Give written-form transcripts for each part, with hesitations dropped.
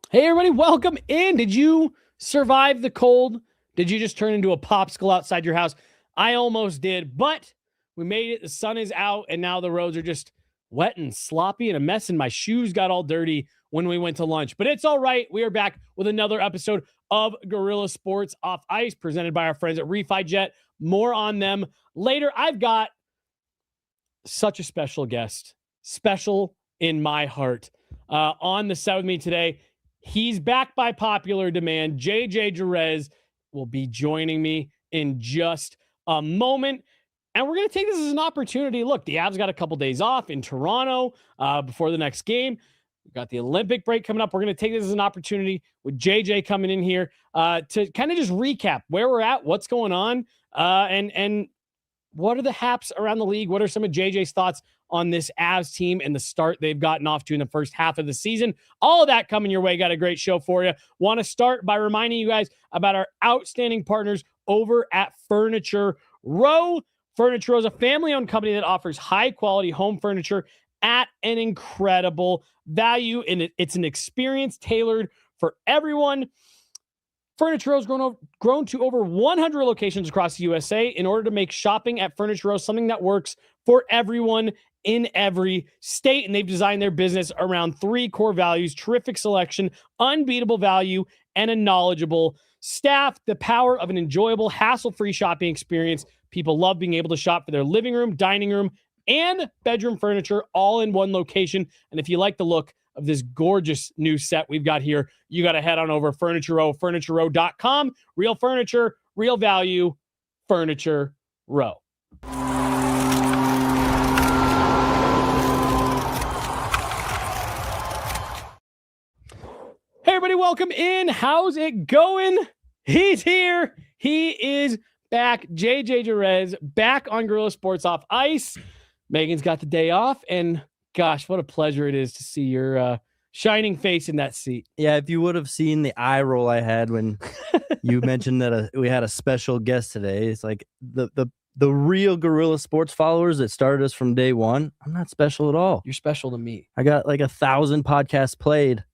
Hey, everybody, welcome in. Did you survive the cold? Did you just turn into a popsicle outside your house? I almost did, but we made it. The sun is out, and now the roads are just wet and sloppy and a mess, and my shoes got all dirty when we went to lunch. But it's all right. We are back with another episode of Guerilla Sports Off Ice, presented by our friends at RefiJet. More on them later. I've got such a special guest, special in my heart, on the set with me today. He's back by popular demand. JJ Jerez will be joining me in just a moment. And we're going to take this as an opportunity. Look, the Avs got a couple days off in Toronto before the next game. We've got the Olympic break coming up. We're going to take this as an opportunity with JJ coming in here to kind of just recap where we're at, what's going on, and what are the haps around the league? What are some of JJ's thoughts on this Avs team and the start they've gotten off to in the first half of the season? All of that coming your way. Got a great show for you. Want to start by reminding you guys about our outstanding partners over at Furniture Row. Furniture Row is a family-owned company that offers high-quality home furniture at an incredible value, and it's an experience tailored for everyone. Furniture Row has grown to over 100 locations across the USA in order to make shopping at Furniture Row something that works for everyone in every state. And they've designed their business around three core values: terrific selection, unbeatable value, and a knowledgeable staff. The power of an enjoyable, hassle-free shopping experience. People love being able to shop for their living room, dining room, and bedroom furniture all in one location. And if you like the look of this gorgeous new set we've got here, you got to head on over Furniture Row, FurnitureRow.com. Real furniture, real value, Furniture Row. Hey, everybody, welcome in. How's it going? He's here. He is back. JJ Jerez back on Guerilla Sports Off Ice. Megan's got the day off, and gosh, what a pleasure it is to see your shining face in that seat. Yeah, if you would have seen the eye roll I had when you mentioned that we had a special guest today, it's like the real Guerilla Sports followers that started us from day one. I'm not special at all. You're special to me. I got like 1,000 podcasts played,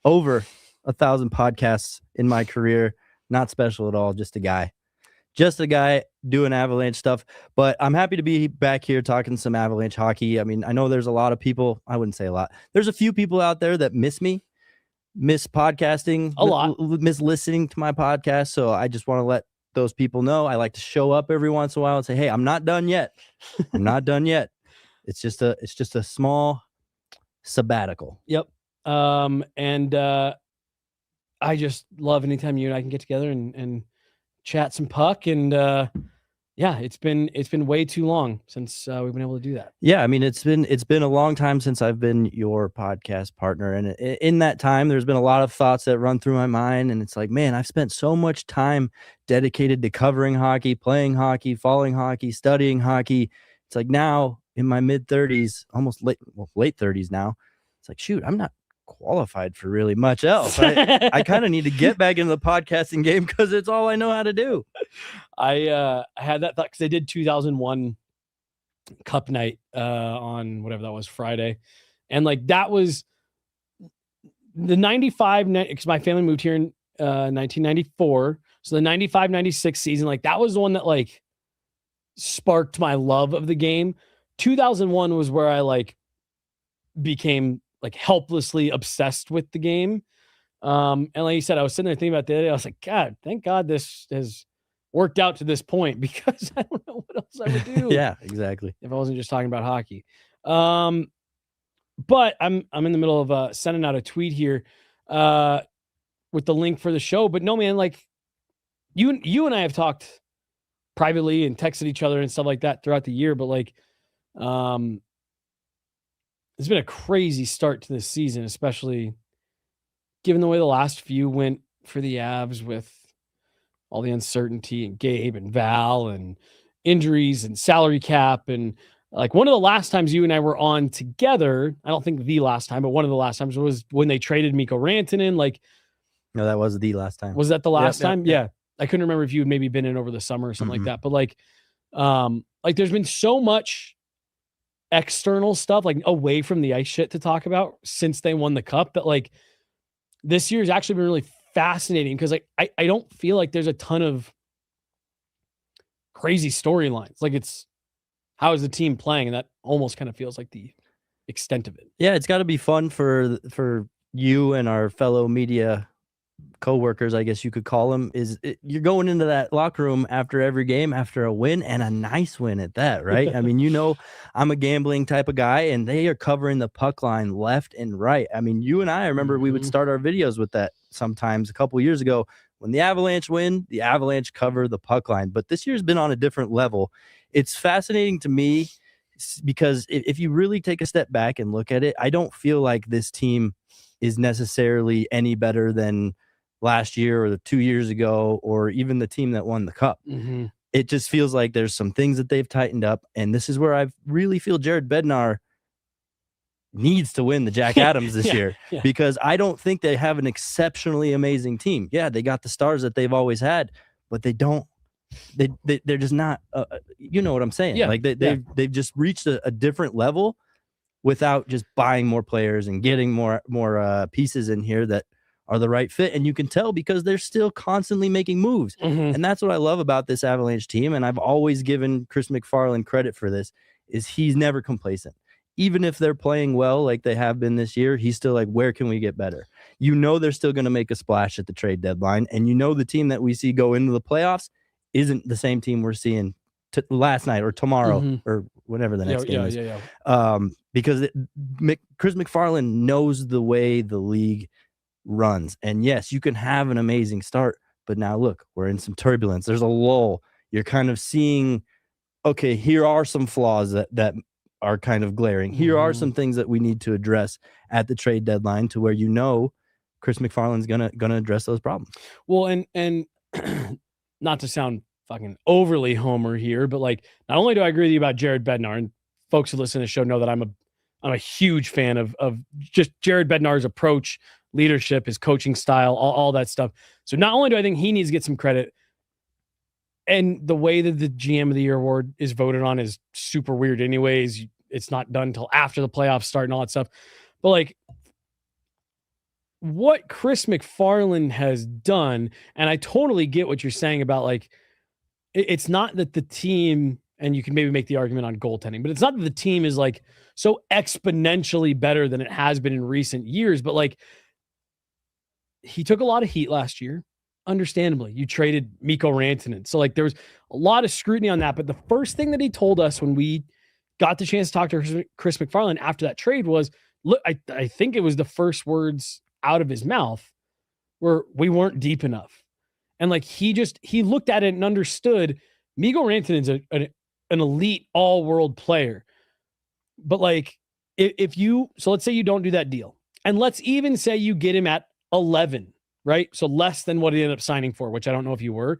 over 1,000 podcasts in my career. Not special at all. Just a guy doing Avalanche stuff. But I'm happy to be back here talking some Avalanche hockey. I mean, I know there's a lot of people. I wouldn't say a lot. There's a few people out there that miss me, miss podcasting, a lot, miss listening to my podcast. So I just want to let those people know I like to show up every once in a while and say, hey, I'm not done yet. I'm not done yet. It's just a small sabbatical. Yep. And I just love anytime you and I can get together and chat some puck. And yeah, it's been way too long since we've been able to do that. Yeah, I mean, it's been a long time since I've been your podcast partner, and in that time there's been a lot of thoughts that run through my mind, and it's like, man, I've spent so much time dedicated to covering hockey, playing hockey, following hockey, studying hockey. It's like now in my mid-30s, almost late 30s now, it's like, shoot, I'm not qualified for really much else. I kind of need to get back into the podcasting game because it's all I know how to do. I had that thought because I did 2001 Cup night on whatever that was, Friday, and like that was the 95 because my family moved here in 1994, so the 95-96 season, like that was the one that like sparked my love of the game. 2001 was where I like became like helplessly obsessed with the game. And like you said, I was sitting there thinking about the other day, I was like, God, thank God this has worked out to this point, because I don't know what else I would do. Yeah, exactly. If I wasn't just talking about hockey. But I'm in the middle of sending out a tweet here with the link for the show. But no, man, like you and I have talked privately and texted each other and stuff like that throughout the year. But like, it's been a crazy start to this season, especially given the way the last few went for the Avs with all the uncertainty and Gabe and Val and injuries and salary cap. And like one of the last times you and I were on together, I don't think the last time, but one of the last times was when they traded Mikko Rantanen. Like, no, that was the last time. Was that the last time? Yeah. I couldn't remember if you had maybe been in over the summer or something like that. But like there's been so much external stuff, like away from the ice shit to talk about since they won the cup, that like this year's actually been really fascinating because like I don't feel like there's a ton of crazy storylines. Like it's how is the team playing, and that almost kind of feels like the extent of it. Yeah, it's got to be fun for you and our fellow media coworkers, I guess you could call them. You're going into that locker room after every game, after a win, and a nice win at that, right? I mean, I'm a gambling type of guy, and they are covering the puck line left and right. I mean, you and I remember we would start our videos with that sometimes a couple years ago. When the Avalanche win, the Avalanche cover the puck line. But this year's been on a different level. It's fascinating to me because if you really take a step back and look at it, I don't feel like this team is necessarily any better than last year or the 2 years ago, or even the team that won the cup. Mm-hmm. It just feels like there's some things that they've tightened up. And this is where I really feel Jared Bednar needs to win the Jack Adams this year, because I don't think they have an exceptionally amazing team. Yeah, they got the stars that they've always had, but they're just not, you know what I'm saying? Yeah. Like they've just reached a different level without just buying more players and getting more pieces in here that are the right fit. And you can tell because they're still constantly making moves. Mm-hmm. And that's what I love about this Avalanche team. And I've always given Chris McFarland credit for this, is he's never complacent. Even if they're playing well, like they have been this year, he's still like, where can we get better? They're still going to make a splash at the trade deadline. And the team that we see go into the playoffs isn't the same team we're seeing last night or tomorrow or whatever the next game is. Because Chris McFarland knows the way the league runs. And yes, you can have an amazing start, but now look, we're in some turbulence. There's a lull. You're kind of seeing, okay, here are some flaws that are kind of glaring. Here are some things that we need to address at the trade deadline, to where Chris McFarland's gonna address those problems. Well, and not to sound fucking overly homer here, but like, not only do I agree with you about Jared Bednar, and folks who listen to the show know that I'm a huge fan of just Jared Bednar's approach, leadership, his coaching style, all that stuff. So not only do I think he needs to get some credit, and the way that the GM of the Year award is voted on is super weird anyways. It's not done until after the playoffs start and all that stuff. But like, what Chris McFarland has done, and I totally get what you're saying about like, it's not that the team, and you can maybe make the argument on goaltending, but it's not that the team is like so exponentially better than it has been in recent years. But like, he took a lot of heat last year. Understandably, you traded Mikko Rantanen. So like, there was a lot of scrutiny on that. But the first thing that he told us when we got the chance to talk to Chris McFarland after that trade was, look, I think it was the first words out of his mouth were, we weren't deep enough. And like, he looked at it and understood Mikko Rantanen's an elite all-world player. But like, so let's say you don't do that deal, and let's even say you get him at 11, right? So less than what he ended up signing for, which I don't know if you were.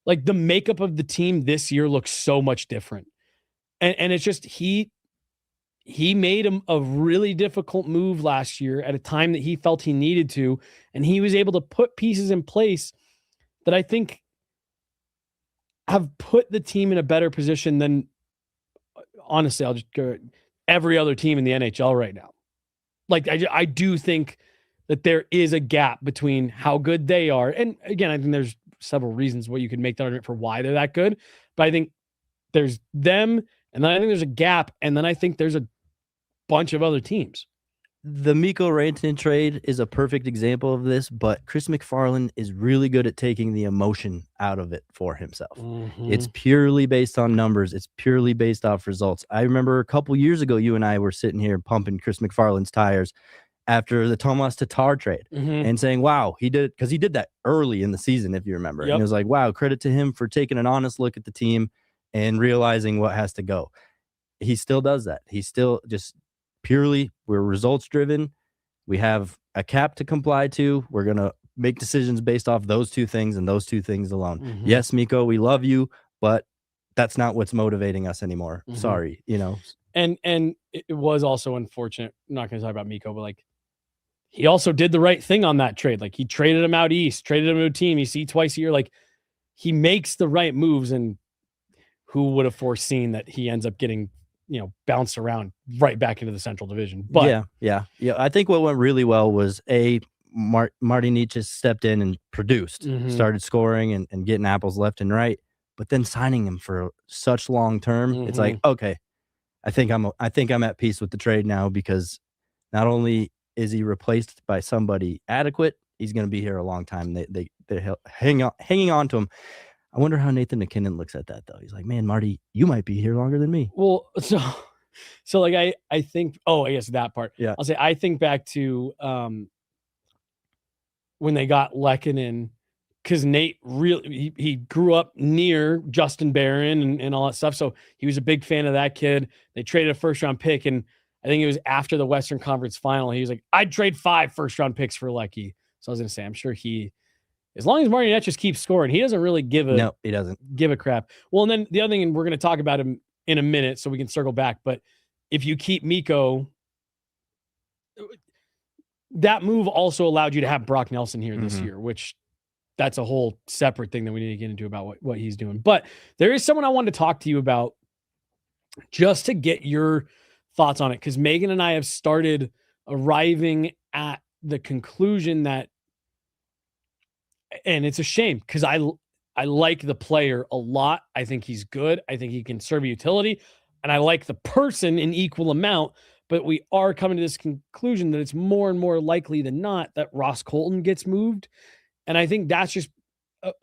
Like, the makeup of the team this year looks so much different. And it's just, he made a really difficult move last year at a time that he felt he needed to, and he was able to put pieces in place that I think have put the team in a better position than, honestly, I'll just go, every other team in the NHL right now. Like, I do think that there is a gap between how good they are. And again, I think there's several reasons why you could make the argument for why they're that good. But I think there's them, and then I think there's a gap, and then I think there's a bunch of other teams. The Mikko Rantanen trade is a perfect example of this, but Chris McFarland is really good at taking the emotion out of it for himself. It's purely based on numbers. It's purely based off results. I remember a couple years ago, you and I were sitting here pumping Chris McFarland's tires after the Tomas Tatar trade and saying, wow, he did that early in the season, if you remember. And it was like, wow, credit to him for taking an honest look at the team and realizing what has to go. He still does that. He's still just purely, we're results driven. We have a cap to comply to. We're going to make decisions based off those two things and those two things alone. Yes, Mikko, we love you, but that's not what's motivating us anymore. Sorry, And it was also unfortunate. I'm not going to talk about Mikko, but like, he also did the right thing on that trade. Like, he traded him out east, traded him to a team you see twice a year. Like, he makes the right moves, and who would have foreseen that he ends up getting, bounced around right back into the Central Division. But yeah. I think what went really well was Marty Nietzsche stepped in and produced, started scoring and getting apples left and right. But then signing him for such long term, it's like, okay, I think I'm at peace with the trade now, because not only is he replaced by somebody adequate, he's going to be here a long time. They're hanging on to him. I wonder how Nathan McKinnon looks at that, though. He's like, man, Marty, you might be here longer than me. Well, so like I think, I guess that part. Yeah. I'll say I think back to when they got Lehkonen, because Nate really he grew up near Justin Barron and all that stuff. So he was a big fan of that kid. They traded a first-round pick, and I think it was after the Western Conference Final. He was like, I'd trade 5 first-round picks for Lecky. So I was going to say, I'm sure as long as Marty Nietzsche just keeps scoring, he doesn't really give a crap. Well, and then the other thing, and we're going to talk about him in a minute, so we can circle back. But if you keep Mikko, that move also allowed you to have Brock Nelson here this year, which that's a whole separate thing that we need to get into about what he's doing. But there is someone I wanted to talk to you about just to get your thoughts on it, because Megan and I have started arriving at the conclusion that, and it's a shame because I like the player a lot. I think he's good. I think he can serve a utility, and I like the person in equal amount. But we are coming to this conclusion that it's more and more likely than not that Ross Colton gets moved. And I think that's just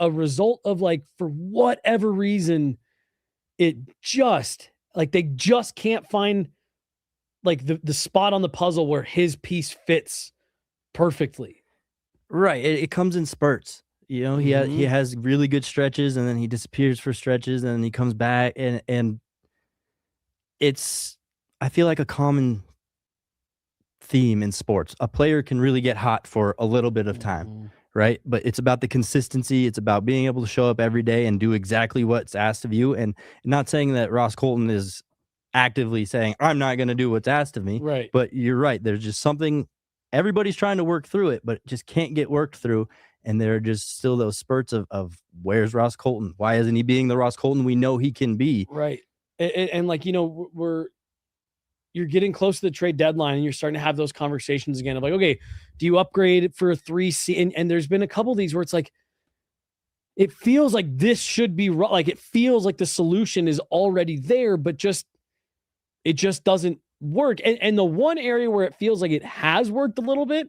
a result of, like, for whatever reason, it just, like, they just can't find, like, the spot on the puzzle where his piece fits perfectly. Right. It comes in spurts. You know, he has really good stretches, and then he disappears for stretches, and then he comes back, and it's, I feel like, a common theme in sports. A player can really get hot for a little bit of time, right? But it's about the consistency. It's about being able to show up every day and do exactly what's asked of you. And not saying that Ross Colton is actively saying, I'm not going to do what's asked of me. Right. But you're right. There's just something, everybody's trying to work through it, but it just can't get worked through. And there are just still those spurts of where's Ross Colton? Why isn't he being the Ross Colton we know he can be? Right. And like, you know, you're getting close to the trade deadline, and you're starting to have those conversations again of like, okay, do you upgrade for a 3C? And there's been a couple of these where it's like, it feels like this should be like, it feels like the solution is already there, but it just doesn't work. And the one area where it feels like it has worked a little bit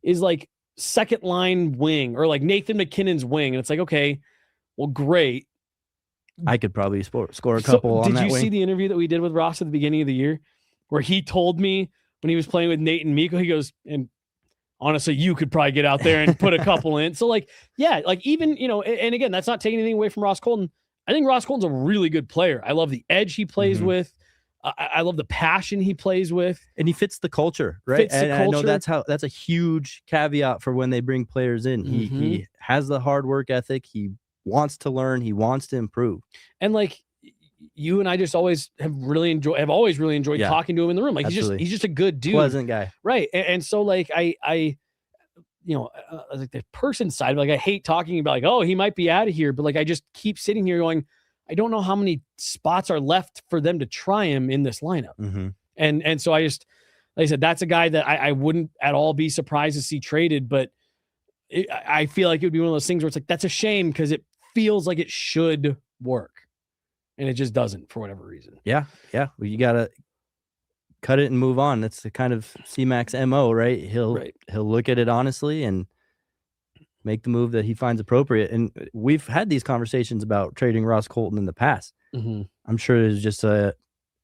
is like second line wing, or like Nathan McKinnon's wing. And it's like, okay, well, great. I could probably score a couple on that wing. Did you see the interview that we did with Ross at the beginning of the year, where he told me when he was playing with Nate and Mikko, he goes, and honestly, you could probably get out there and put a couple in. So like, yeah, like even, you know, and again, that's not taking anything away from Ross Colton. I think Ross Colton's a really good player. I love the edge he plays with. I love the passion he plays with, and he fits the culture, right? And I know that's a huge caveat for when they bring players in. He has the hard work ethic. He wants to learn. He wants to improve. And like, you and I just always have always really enjoyed talking to him in the room. Like, he's just a good dude, pleasant guy, right? And so like I you know, like the person side, like I hate talking about like, oh, he might be out of here, but like I just keep sitting here going, I don't know how many spots are left for them to try him in this lineup. And so I just, like I said, that's a guy that I wouldn't at all be surprised to see traded, but I feel like it would be one of those things where it's like, that's a shame because it feels like it should work. And it just doesn't for whatever reason. Yeah. Well, you got to cut it and move on. That's the kind of C-Mac's MO, right? He'll look at it honestly and make the move that he finds appropriate. And we've had these conversations about trading Ross Colton in the past. I'm sure it's just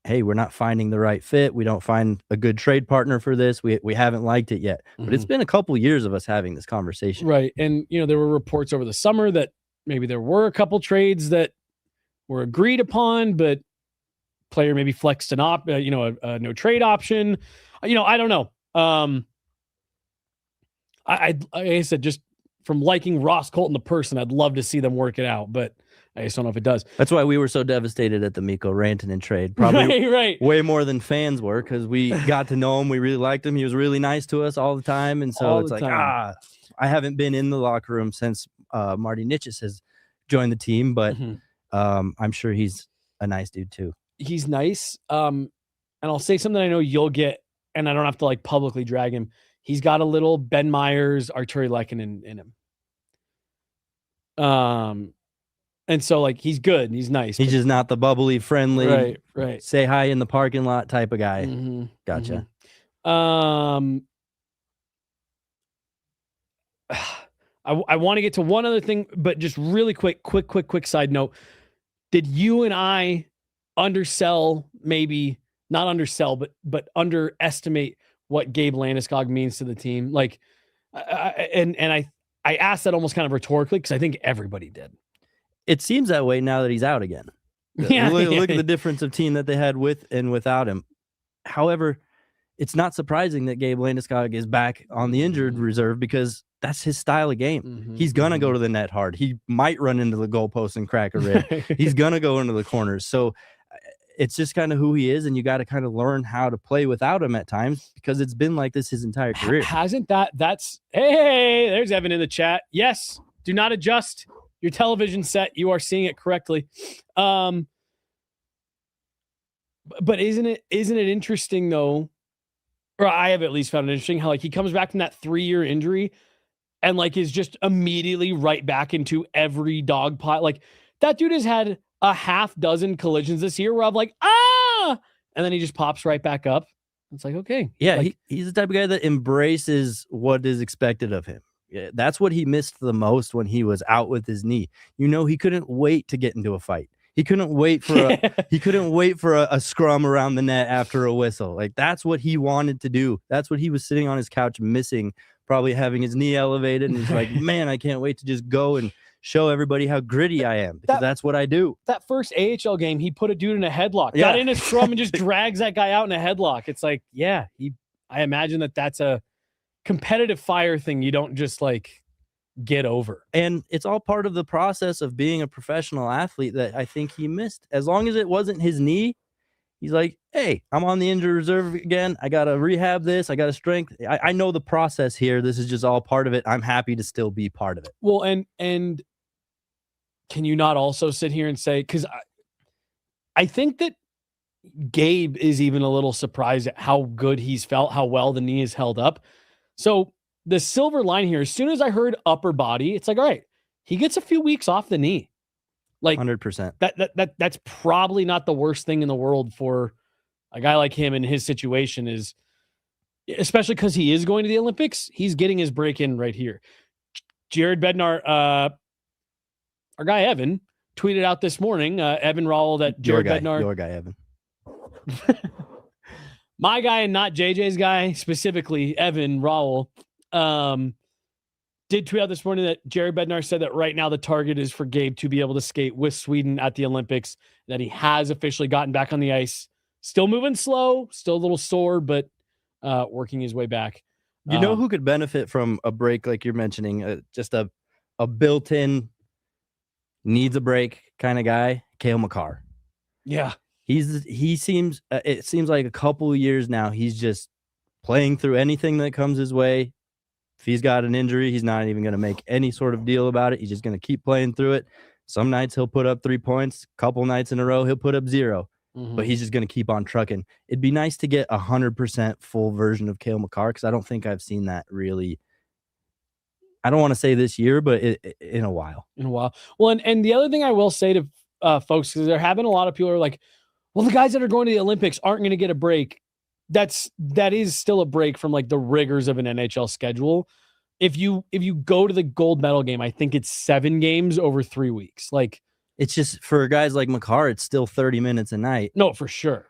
hey, we're not finding the right fit. We don't find a good trade partner for this. We haven't liked it yet. But it's been a couple years of us having this conversation. Right. And, you know, there were reports over the summer that maybe there were a couple trades that were agreed upon, but player maybe flexed a no trade option. You know, I don't know. I said, just from liking Ross Colton, the person, I'd love to see them work it out, but I just don't know if it does. That's why we were so devastated at the Mikko Rantanen trade. Probably right. Way more than fans were, because we got to know him. We really liked him. He was really nice to us all the time. And so it's like, I haven't been in the locker room since Marty Nietzsche has joined the team, but I'm sure he's a nice dude too. He's nice. And I'll say something I know you'll get, and I don't have to like publicly drag him. he's got a little Ben Myers, Arturi Lehkonen in him. And so like he's good and he's nice. He's just not the bubbly, friendly, right. say hi in the parking lot type of guy. Mm-hmm, Gotcha. Mm-hmm. I want to get to one other thing, but just really quick side note. Did you and I undersell, maybe not undersell, but underestimate what Gabe Landeskog means to the team? Like, I asked that almost kind of rhetorically because I think everybody did. It seems that way now that he's out again. Yeah, look at the difference of team that they had with and without him. However, it's not surprising that Gabe Landeskog is back on the injured reserve because that's his style of game. Mm-hmm, he's going to go to the net hard. He might run into the goalpost and crack a rib. He's going to go into the corners. So it's just kind of who he is, and you got to kind of learn how to play without him at times because it's been like this his entire career. Hasn't that's hey, there's Evan in the chat. Yes, do not adjust your television set. You are seeing it correctly. But isn't it interesting though? Or I have at least found it interesting how like he comes back from that 3-year injury and like is just immediately right back into every dog pot. Like that dude has had a half dozen collisions this year where I'm like, and then he just pops right back up. It's like, okay. Yeah, like, he's the type of guy that embraces what is expected of him. Yeah, that's what he missed the most when he was out with his knee. He couldn't wait to get into a fight. He couldn't wait for a scrum around the net after a whistle. Like that's what he wanted to do. That's what he was sitting on his couch missing, probably having his knee elevated. And he's like, man, I can't wait to just go and show everybody how gritty I am because that's what I do. That first AHL game, he put a dude in a headlock, got in a scrum and just drags that guy out in a headlock. It's like, yeah, I imagine that's a competitive fire thing. You don't just like get over. And it's all part of the process of being a professional athlete that I think he missed. As long as it wasn't his knee, he's like, hey, I'm on the injured reserve again. I got to rehab this. I got to strength. I know the process here. This is just all part of it. I'm happy to still be part of it. Well, and can you not also sit here and say, because I think that Gabe is even a little surprised at how good he's felt, how well the knee is held up. So the silver line here, as soon as I heard upper body, it's like, all right, he gets a few weeks off the knee. Like 100%. That's probably not the worst thing in the world for a guy like him in his situation, is especially because he is going to the Olympics. He's getting his break in right here. Jared Bednar, our guy Evan, tweeted out this morning, Evan Rawle, that Jared Bednar. Your guy, Evan. My guy and not JJ's guy, specifically Evan Rawle, did tweet out this morning that Jared Bednar said that right now the target is for Gabe to be able to skate with Sweden at the Olympics, that he has officially gotten back on the ice. Still moving slow, still a little sore, but working his way back. You know who could benefit from a break like you're mentioning? Just a built-in needs a break kind of guy, Cale Makar. Yeah. It seems like a couple of years now he's just playing through anything that comes his way. If he's got an injury, he's not even going to make any sort of deal about it. He's just going to keep playing through it. Some nights he'll put up 3 points, couple nights in a row he'll put up 0. But he's just going to keep on trucking. It'd be nice to get 100% full version of Cale Makar because I don't think I've seen that really. I don't want to say this year, but in a while. Well, and the other thing I will say to folks, because there have been a lot of people who are like, well, the guys that are going to the Olympics aren't going to get a break. That is still a break from like the rigors of an NHL schedule. If you go to the gold medal game, I think it's 7 games over 3 weeks. Like it's just for guys like Makar, it's still 30 minutes a night. No, for sure.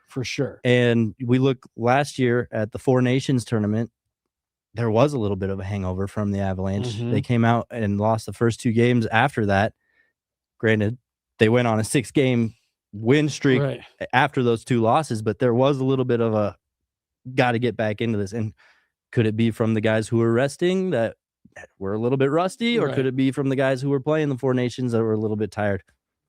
And we look last year at the Four Nations tournament. There was a little bit of a hangover from the Avalanche. They came out and lost the first 2 games after that. Granted, they went on a 6-game win streak after those 2 losses, but there was a little bit of a got to get back into this. And could it be from the guys who were resting that were a little bit rusty, or could it be from the guys who were playing the Four Nations that were a little bit tired?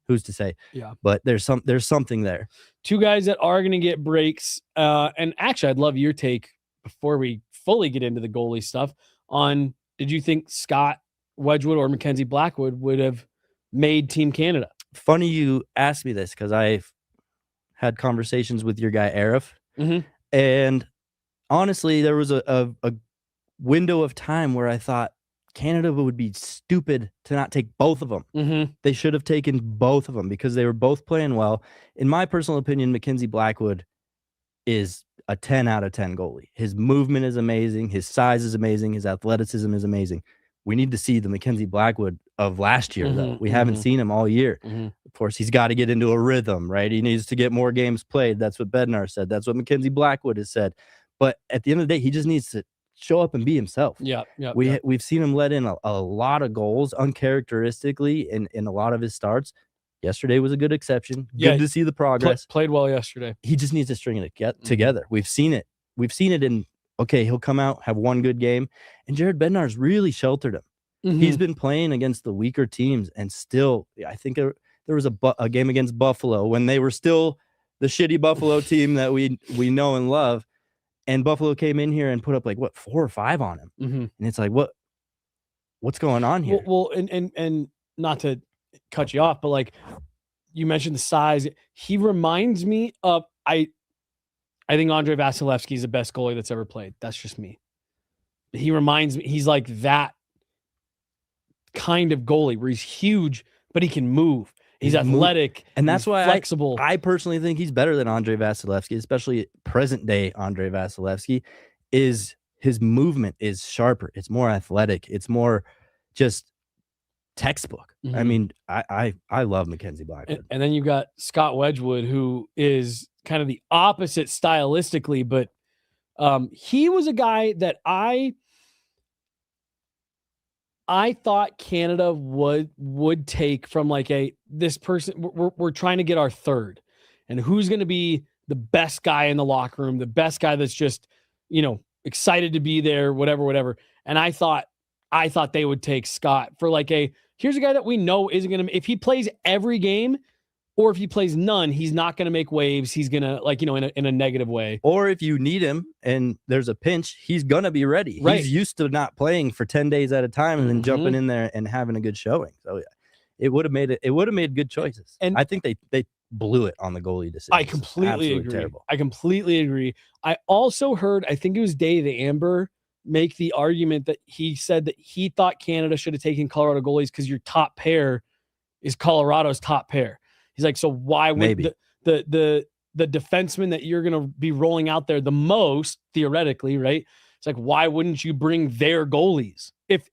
Who's to say? Yeah, but there's something there. 2 guys that are going to get breaks. And actually, I'd love your take before we fully get into the goalie stuff on, did you think Scott Wedgwood or Mackenzie Blackwood would have made Team Canada? Funny you asked me this because I've had conversations with your guy, Arif. And honestly, there was a window of time where I thought Canada would be stupid to not take both of them. Mm-hmm. They should have taken both of them because they were both playing well. In my personal opinion, Mackenzie Blackwood is a 10 out of 10 goalie. His movement is amazing. His size is amazing. His athleticism is amazing. We need to see the Mackenzie Blackwood of last year, though. We haven't seen him all year. Of course, he's got to get into a rhythm, right? He needs to get more games played. That's what Bednar said. That's what Mackenzie Blackwood has said. But at the end of the day, he just needs to show up and be himself. We've seen him let in a lot of goals uncharacteristically in a lot of his starts. Yesterday was a good exception. Good to see the progress. Played well yesterday. He just needs to string it together. We've seen it. We've seen it in, okay, he'll come out, have one good game. And Jared Bednar's really sheltered him. He's been playing against the weaker teams, and still, I think there was a game against Buffalo when they were still the shitty Buffalo team that we know and love. And Buffalo came in here and put up 4 or 5 on him. And it's like, what's going on here? Well, and not to cut you off, but you mentioned the size. He reminds me of, I think Andrei Vasilevsky is the best goalie that's ever played. That's just me. He reminds me, he's like that kind of goalie where he's huge, but he can move. He's athletic, and that's why flexible. I personally think he's better than Andrei Vasilevsky, especially present day Andrei Vasilevsky. Is his movement is sharper, it's more athletic, it's more just textbook. I mean, I love Mackenzie Blackwood. And then you got Scott Wedgwood, who is kind of the opposite stylistically, but he was a guy that I thought Canada would take from this person. We're trying to get our third, and who's going to be the best guy in the locker room, the best guy that's just, excited to be there, whatever. And I thought they would take Scott for here's a guy that we know isn't going to, if he plays every game or if he plays none, he's not going to make waves. He's going to in a negative way. Or if you need him and there's a pinch, he's going to be ready. Right. He's used to not playing for 10 days at a time and then jumping in there and having a good showing. So it would have made good choices. And I think they blew it on the goalie decision. I completely agree. Terrible. I completely agree. I also heard, I think it was Dave Amber make the argument that he said that he thought Canada should have taken Colorado goalies because your top pair is Colorado's top pair. He's like, so why would the defenseman that you're going to be rolling out there the most, theoretically, right? It's like, why wouldn't you bring their goalies? If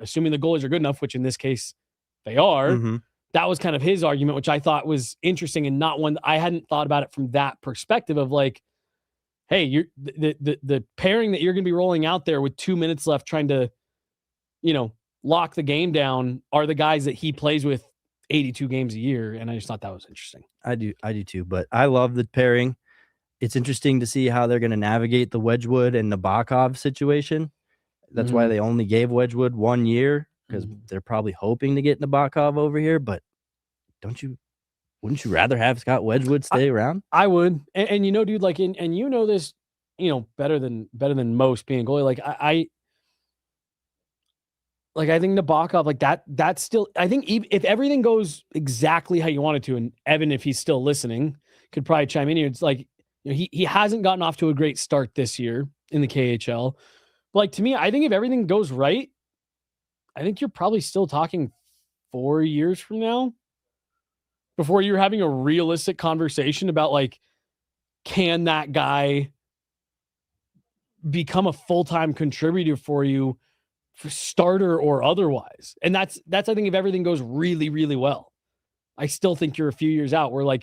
assuming the goalies are good enough, which in this case they are, that was kind of his argument, which I thought was interesting and not one I hadn't thought about it from that perspective of hey, you're the pairing that you're going to be rolling out there with 2 minutes left trying to, lock the game down are the guys that he plays with 82 games a year. And I just thought that was interesting. I do too, but I love the pairing. It's interesting to see how they're going to navigate the Wedgwood and Nabokov situation. That's why they only gave Wedgwood 1 year, because they're probably hoping to get Nabokov over here. But wouldn't you rather have Scott Wedgwood stay around? I would. And dude, and this, better than most being a goalie. I think Nabokov, that's still, I think if everything goes exactly how you want it to, and Evan, if he's still listening, could probably chime in here. It's he hasn't gotten off to a great start this year in the KHL. But to me, I think if everything goes right, I think you're probably still talking 4 years from now before you're having a realistic conversation about can that guy become a full-time contributor for you, for starter or otherwise. And that's I think if everything goes really, really well. I still think you're a few years out where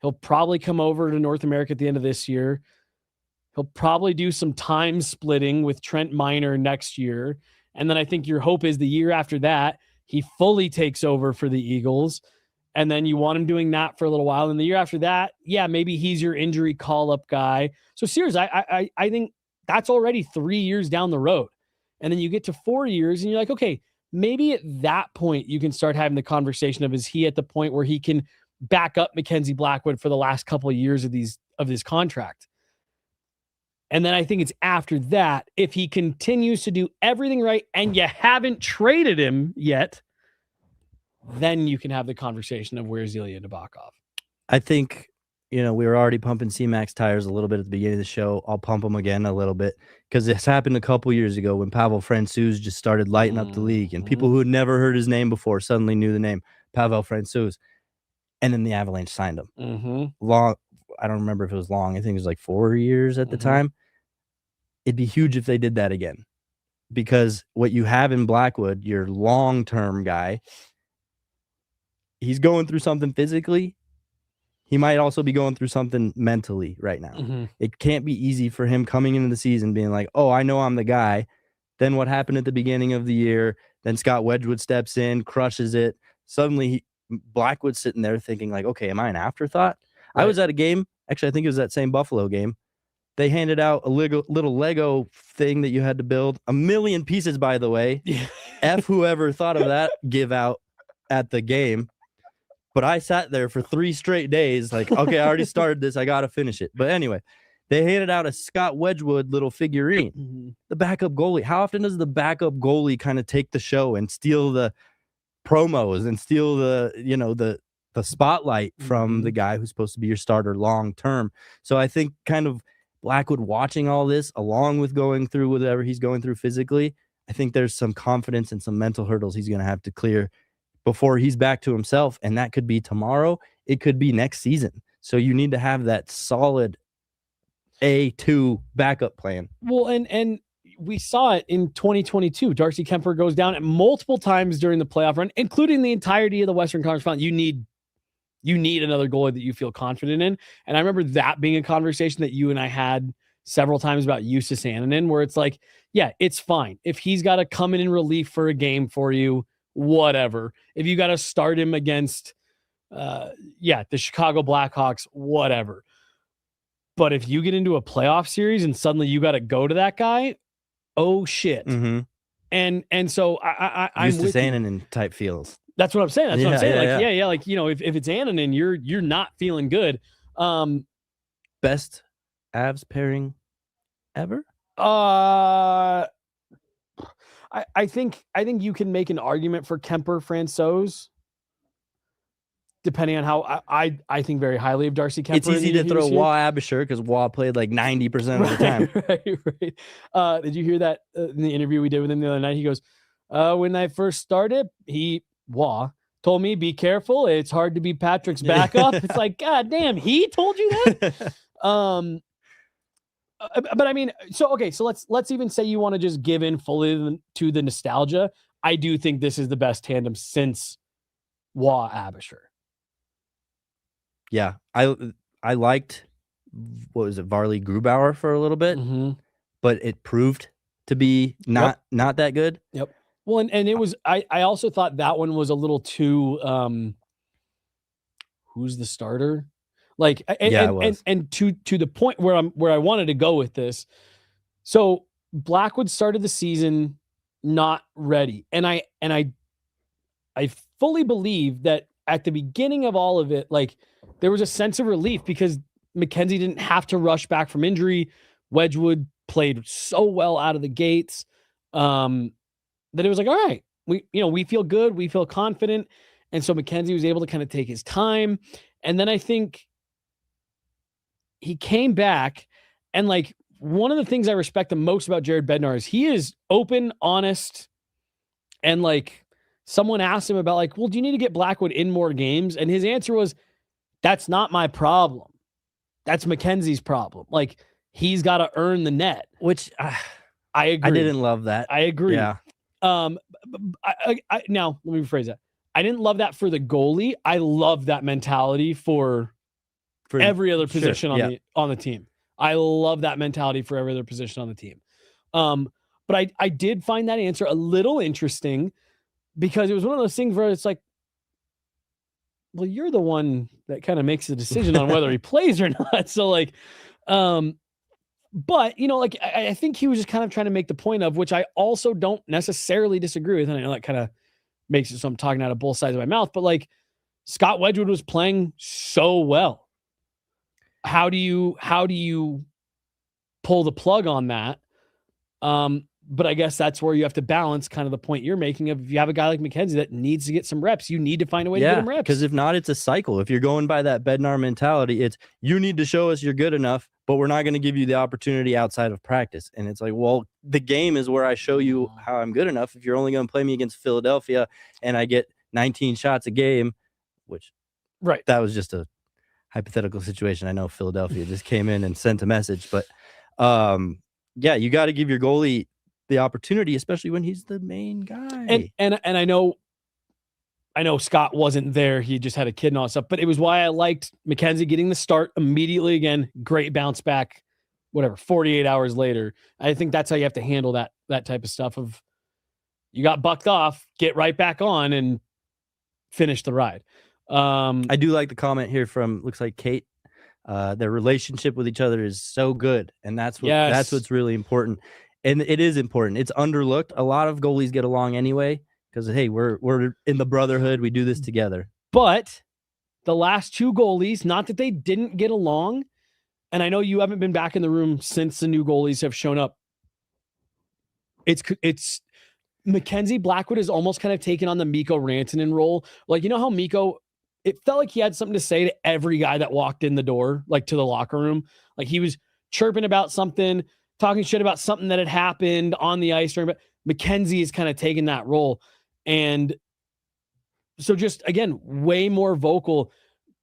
he'll probably come over to North America at the end of this year. He'll probably do some time splitting with Trent Miner next year. And then I think your hope is the year after that, he fully takes over for the Eagles. And then you want him doing that for a little while. And the year after that, maybe he's your injury call-up guy. So seriously, I think that's already 3 years down the road. And then you get to 4 years and you're like, okay, maybe at that point you can start having the conversation of, is he at the point where he can back up Mackenzie Blackwood for the last couple of years of his contract? And then I think it's after that, if he continues to do everything right and you haven't traded him yet, then you can have the conversation of where's Ilya Nabokov. I think we were already pumping C-Max tires a little bit at the beginning of the show. I'll pump them again a little bit because this happened a couple years ago when Pavel Francouz just started lighting up the league, and people who had never heard his name before suddenly knew the name Pavel Francouz, and then the Avalanche signed him. Long, I don't remember if it was long. I think it was like 4 years at the time. It'd be huge if they did that again, because what you have in Blackwood, your long-term guy, he's going through something physically. He might also be going through something mentally right now. It can't be easy for him coming into the season being like, oh, I know I'm the guy. Then what happened at the beginning of the year? Then Scott Wedgwood steps in, crushes it. Suddenly, Blackwood's sitting there thinking like, okay, am I an afterthought? Right. I was at a game. Actually, I think it was that same Buffalo game. They handed out a little Lego thing that you had to build. 1 million pieces, by the way. F whoever thought of that give out at the game. But I sat there for 3 straight days like, okay, I already started this. I got to finish it. But anyway, they handed out a Scott Wedgwood little figurine, the backup goalie. How often does the backup goalie kind of take the show and steal the promos and steal the spotlight from the guy who's supposed to be your starter long term? So I think kind of Blackwood watching all this along with going through whatever he's going through physically, I think there's some confidence and some mental hurdles he's going to have to clear before he's back to himself, and that could be tomorrow. It could be next season. So you need to have that solid A2 backup plan. Well, and we saw it in 2022. Darcy Kuemper goes down at multiple times during the playoff run, including the entirety of the Western Conference Final. You need another goalie that you feel confident in. And I remember that being a conversation that you and I had several times about Justus Annunen, where it's like, yeah, it's fine. If he's got to come in relief for a game for you, whatever. If you got to start him against, the Chicago Blackhawks, whatever. But if you get into a playoff series and suddenly you got to go to that guy, oh shit. And so I'm Justus Annunen type feels. That's what I'm saying. That's what I'm saying. Like, if it's Annunen, you're not feeling good. Best Avs pairing ever? I think you can make an argument for Kuemper Francouz, depending on how I think very highly of Darcy Kuemper. It's easy to throw Waugh Abisher because Waugh played like 90% of the time. Right. Did you hear that in the interview we did with him the other night? He goes, when I first started, Waugh told me, be careful. It's hard to be Patrick's backup. It's like, God damn, he told you that? But I mean, so let's even say you want to just give in fully to the nostalgia. I do think this is the best tandem since Waugh Abisher. Yeah, I liked, what was it, Varley Grubauer for a little bit, but it proved to be not that good. Yep. Well, and it was I also thought that one was a little too who's the starter? Like, and to the point where I wanted to go with this. So Blackwood started the season not ready. And I fully believe that at the beginning of all of it, like, there was a sense of relief because McKenzie didn't have to rush back from injury. Wedgwood played so well out of the gates that it was like, all right, we feel good. We feel confident. And so McKenzie was able to kind of take his time. And then I think he came back, and like, one of the things I respect the most about Jared Bednar is he is open, honest, and like, someone asked him about like, well, do you need to get Blackwood in more games? And his answer was, that's not my problem. That's McKenzie's problem. Like, he's got to earn the net, which I agree. I didn't love that. I agree. Yeah. Now let me rephrase that. I didn't love that for the goalie. I love that mentality for every other position on the team. I love that mentality for every other position on the team. But I did find that answer a little interesting because it was one of those things where it's like, well, you're the one that kind of makes the decision on whether he plays or not. So like, but like, I think he was just kind of trying to make the point of, which I also don't necessarily disagree with. And I know that kind of makes it so I'm talking out of both sides of my mouth, but like, Scott Wedgwood was playing so well. How do you pull the plug on that? But I guess that's where you have to balance kind of the point you're making of if you have a guy like McKenzie that needs to get some reps, you need to find a way to get him reps. Because if not, it's a cycle. If you're going by that Bednar mentality, it's you need to show us you're good enough, but we're not going to give you the opportunity outside of practice. And it's like, well, the game is where I show you how I'm good enough. If you're only going to play me against Philadelphia and I get 19 shots a game, which that was just a hypothetical situation. I know Philadelphia just came in and sent a message, but you got to give your goalie the opportunity, especially when he's the main guy. And I know Scott wasn't there. He just had a kid and all that stuff, but it was why I liked McKenzie getting the start immediately again. Great bounce back, 48 hours later. I think that's how you have to handle that type of stuff of you got bucked off, get right back on and finish the ride. I do like the comment here from looks like Kate. Their relationship with each other is so good. And that's what's really important. And it is important. It's underlooked. A lot of goalies get along anyway because, hey, we're in the brotherhood. We do this together. But the last two goalies, not that they didn't get along, and I know you haven't been back in the room since the new goalies have shown up. It's Mackenzie Blackwood has almost kind of taken on the Mikko Rantanen role. Like, you know how Mikko, it felt like he had something to say to every guy that walked in the door, like to the locker room. Like he was chirping about something, talking shit about something that had happened on the ice. But Mackenzie is kind of taking that role. And so just, again, way more vocal.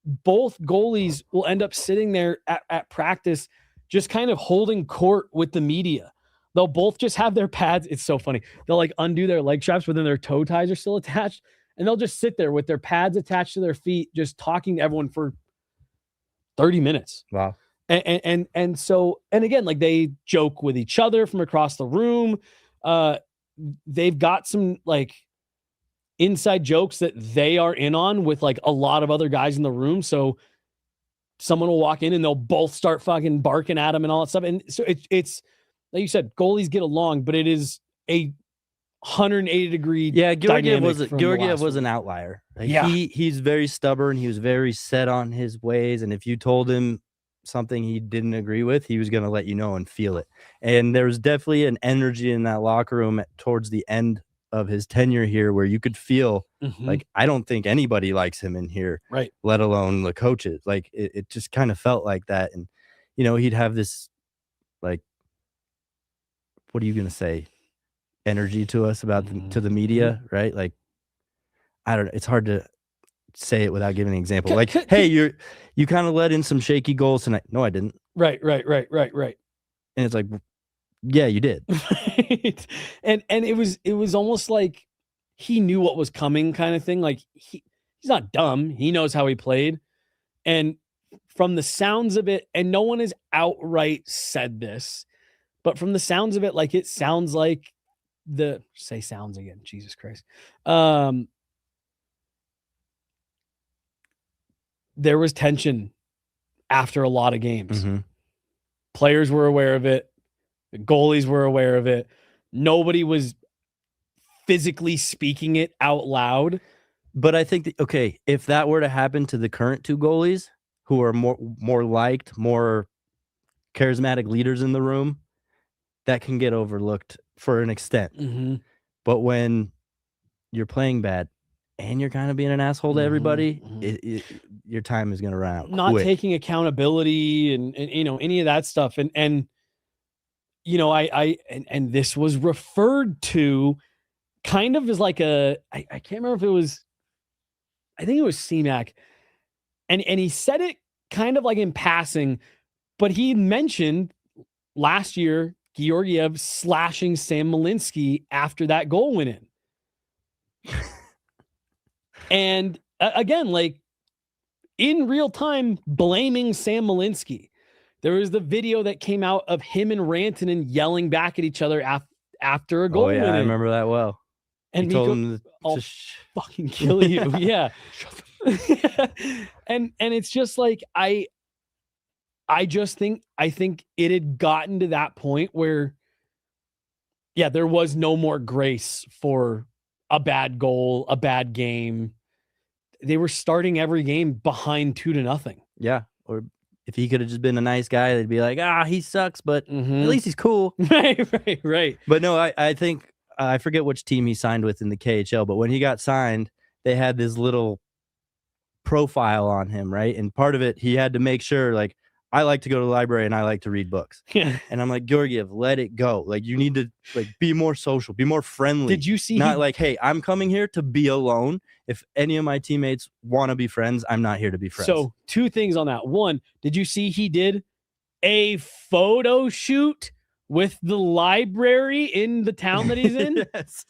Both goalies will end up sitting there at practice, just kind of holding court with the media. They'll both just have their pads. It's so funny. They'll like undo their leg straps, but then their toe ties are still attached. And they'll just sit there with their pads attached to their feet, just talking to everyone for 30 minutes. Wow. And so, and again, like they joke with each other from across the room. They've got some like inside jokes that they are in on with like a lot of other guys in the room. So someone will walk in and they'll both start fucking barking at them and all that stuff. And so it's like you said, goalies get along, but it is a 180 degree. Yeah. Georgiev was an outlier. Like he's very stubborn. He was very set on his ways. And if you told him something he didn't agree with, he was going to let you know and feel it. And there was definitely an energy in that locker room towards the end of his tenure here where you could feel like, I don't think anybody likes him in here, right? Let alone the coaches. Like it just kind of felt like that. And, you know, he'd have this, like, what are you going to say? Energy to us about to the media, right? Like, I don't know. It's hard to say it without giving an example. Like, hey, you kind of let in some shaky goals tonight. No, I didn't. Right. And it's like, yeah, you did. Right. And it was almost like he knew what was coming, kind of thing. Like he's not dumb. He knows how he played. And from the sounds of it, and no one has outright said this, but from the sounds of it, like it sounds like sounds again. Jesus Christ. There was tension after a lot of games. Players were aware of it. The goalies were aware of it. Nobody was physically speaking it out loud. But I think if that were to happen to the current two goalies who are more liked, more charismatic leaders in the room, that can get overlooked for an extent. But when you're playing bad and you're kind of being an asshole to everybody, your time is going to run out. Not taking accountability and you know, any of that stuff. And you know, and this was referred to kind of as like I can't remember if it was, I think it was CMAC. And he said it kind of like in passing, but he mentioned last year, Georgiev slashing Sam Malinsky after that goal went in. And again, like in real time, blaming Sam Malinsky. There was the video that came out of him and Rantanen yelling back at each other after a goal went in. I remember that well. And Mikko, told him I'll fucking kill you. Yeah. And it's just like, I think it had gotten to that point where, there was no more grace for a bad goal, a bad game. They were starting every game behind 2-0. Yeah. Or if he could have just been a nice guy, they'd be like, he sucks, but at Mhm. least he's cool. Right. But no, I think I forget which team he signed with in the KHL, but when he got signed, they had this little profile on him, right? And part of it, he had to make sure, like, I like to go to the library and I like to read books. Yeah. And I'm like, Georgiev, let it go. Like, you need to be more social, be more friendly. Did you see? Not like, hey, I'm coming here to be alone. If any of my teammates want to be friends, I'm not here to be friends. So 2 things on that. One, did you see he did a photo shoot with the library in the town that he's in? Yes.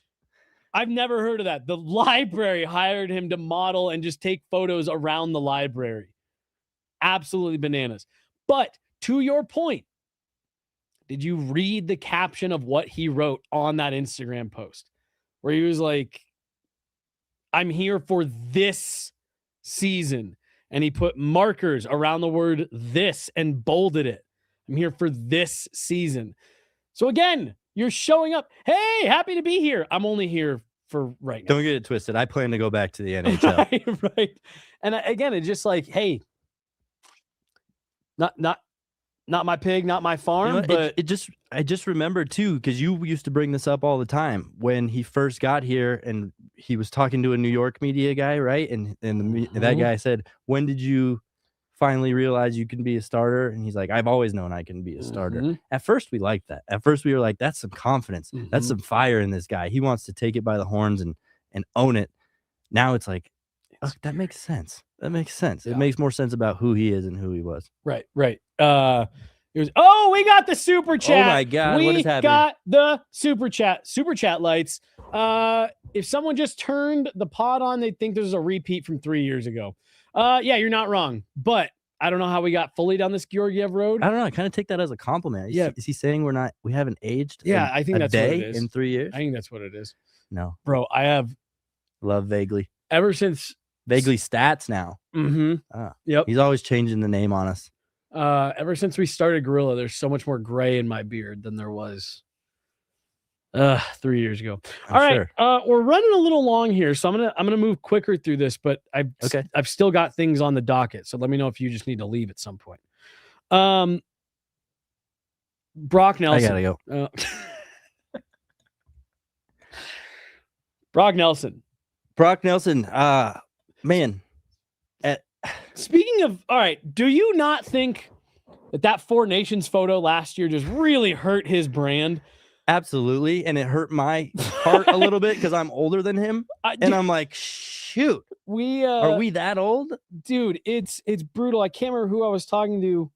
I've never heard of that. The library hired him to model and just take photos around the library. Absolutely bananas. But to your point, did you read the caption of what he wrote on that Instagram post where he was like, I'm here for this season. And he put markers around the word this and bolded it. I'm here for this season. So again, you're showing up. Hey, happy to be here. I'm only here for right now. Don't get it twisted. I plan to go back to the NHL. Right. And again, it's just like, hey, not my pig, not my farm, but I just remembered too, because you used to bring this up all the time when he first got here and he was talking to a New York media guy, right? And that guy said, when did you finally realize you can be a starter? And he's like, I've always known I can be a starter. At first we liked that. At first we were like, that's some confidence. That's some fire in this guy. He wants to take it by the horns and own it. Now it's like, that makes sense. That makes sense. It makes more sense about who he is and who he was. Right. It was, we got the super chat. Oh my God. We what is happening? got the super chat lights. If someone just turned the pod on, they'd think this is a repeat from 3 years ago. Yeah, you're not wrong, but I don't know how we got fully down this Georgiev road. I don't know. I kind of take that as a compliment. Is he saying we haven't aged? Yeah, I think that's what it is. In 3 years. I think that's what it is. No, bro, I have love vaguely stats now. Yep. He's always changing the name on us. Ever since we started Guerilla, there's so much more gray in my beard than there was 3 years ago. All right. We're running a little long here, so I'm gonna move quicker through this, but I've still got things on the docket. So let me know if you just need to leave at some point. Brock Nelson. I gotta go. Brock Nelson. Man. Speaking of, all right, do you not think that Four Nations photo last year just really hurt his brand? Absolutely, and it hurt my heart a little bit because I'm older than him, and I'm like, shoot, are we that old, dude? It's brutal. I can't remember who I was talking to,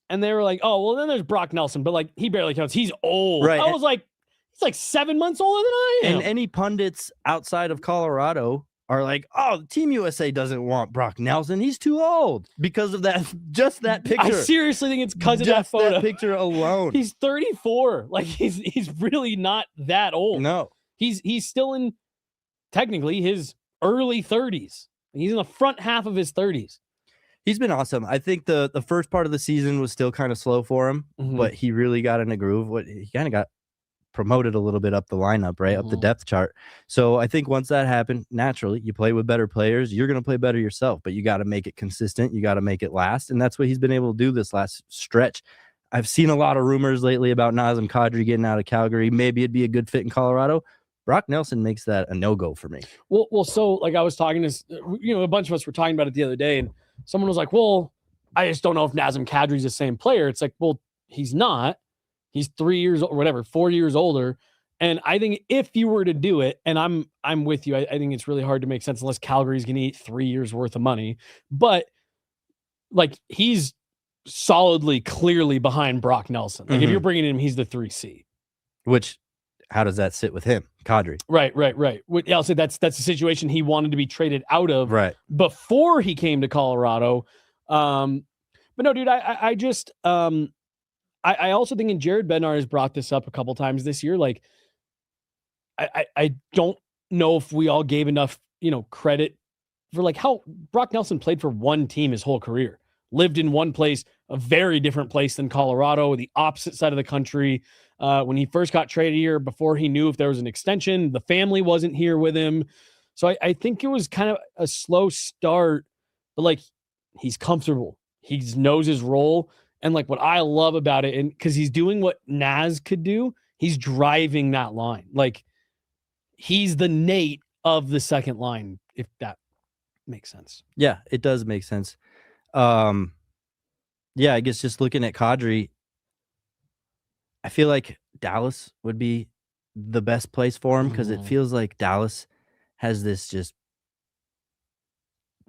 and they were like, "Oh, well, then there's Brock Nelson, but like he barely counts. He's old." Right. I was like, he's like 7 months older than I am. And any pundits outside of Colorado are like, oh, Team USA doesn't want Brock Nelson. He's too old because of that. Just that picture. I seriously think it's because of that photo. That picture alone. He's 34. Like he's really not that old. No, he's still in technically his early 30s. He's in the front half of his 30s. He's been awesome. I think the first part of the season was still kind of slow for him, but he really got in a groove. He kind of got promoted a little bit up the lineup, right? Up the depth chart. So I think once that happened, naturally, you play with better players, you're going to play better yourself, but you got to make it consistent. You got to make it last. And that's what he's been able to do this last stretch. I've seen a lot of rumors lately about Nazem Kadri getting out of Calgary. Maybe it'd be a good fit in Colorado. Brock Nelson makes that a no-go for me. Well, so like I was talking to, a bunch of us were talking about it the other day, and someone was like, well, I just don't know if Nazem Kadri's the same player. It's like, well, he's not. He's 3 years or whatever, 4 years older. And I think if you were to do it, and I'm with you, I think it's really hard to make sense unless Calgary's going to eat 3 years worth of money. But like he's solidly, clearly behind Brock Nelson. Like if you're bringing him, he's the 3C. Which, how does that sit with him, Kadri? Right. Yeah, I'll say that's the situation he wanted to be traded out of before he came to Colorado. But no, dude, I just I also think, and Jared Bednar has brought this up a couple times this year, like I don't know if we all gave enough, credit for like how Brock Nelson played for one team his whole career, lived in one place, a very different place than Colorado, the opposite side of the country. When he first got traded here, before he knew if there was an extension, the family wasn't here with him. So I think it was kind of a slow start, but like he's comfortable. He knows his role. And like what I love about it, and because he's doing what Naz could do, he's driving that line. Like he's the Nate of the second line, if that makes sense. Yeah, it does make sense. Yeah, I guess just looking at Kadri, I feel like Dallas would be the best place for him because it feels like Dallas has this just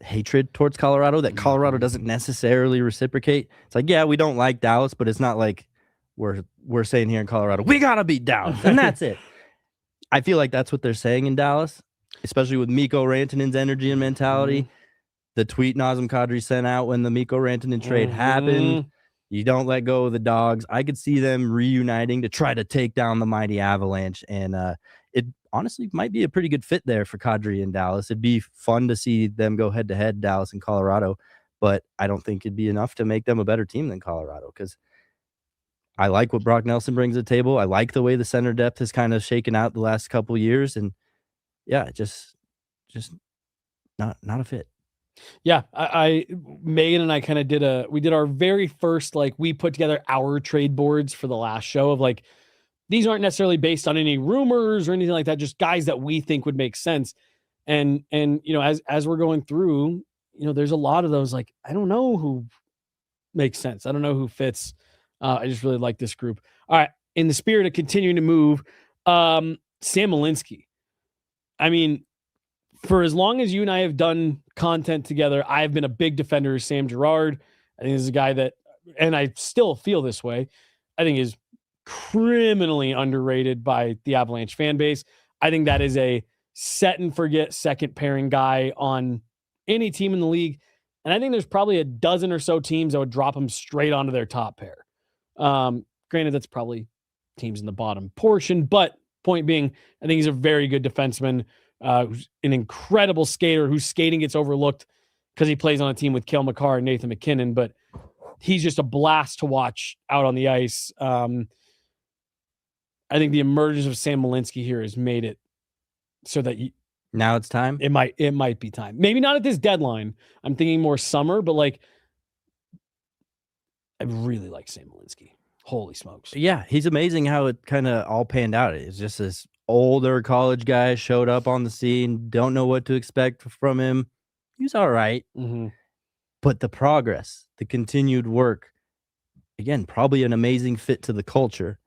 hatred towards Colorado that Colorado doesn't necessarily reciprocate. It's like, yeah, we don't like Dallas, but it's not like we're saying here in Colorado, we gotta beat Dallas, and that's it. I feel like that's what they're saying in Dallas, especially with Mikko Rantanen's energy and mentality. The tweet Nazem Kadri sent out when the Mikko Rantanen trade happened. You don't let go of the dogs. I could see them reuniting to try to take down the mighty Avalanche, and it honestly might be a pretty good fit there for Kadri in Dallas. It'd be fun to see them go head-to-head, Dallas and Colorado, but I don't think it'd be enough to make them a better team than Colorado because I like what Brock Nelson brings to the table. I like the way the center depth has kind of shaken out the last couple of years, and yeah, just not a fit. Yeah, I Megan and I kind of we did our very first, like, we put together our trade boards for the last show of like, these aren't necessarily based on any rumors or anything like that, just guys that we think would make sense. And you know, as we're going through, you know, there's a lot of those, like, I don't know who makes sense. I don't know who fits. I just really like this group. All right. In the spirit of continuing to move, Sam Malinsky. I mean, for as long as you and I have done content together, I've been a big defender of Sam Girard. I think this is a guy that, and I still feel this way, I think is criminally underrated by the Avalanche fan base. I think that is a set and forget second pairing guy on any team in the league. And I think there's probably a dozen or so teams that would drop him straight onto their top pair. Granted, that's probably teams in the bottom portion, but point being, I think he's a very good defenseman, who's an incredible skater whose skating gets overlooked because he plays on a team with Cale Makar and Nathan McKinnon, but he's just a blast to watch out on the ice. I think the emergence of Sam Malinsky here has made it so that now it's time. It might be time. Maybe not at this deadline. I'm thinking more summer, but like, I really like Sam Malinsky. Holy smokes. Yeah, he's amazing how it kind of all panned out. It's just this older college guy showed up on the scene, don't know what to expect from him. He's all right. But the progress, the continued work, again, probably an amazing fit to the culture,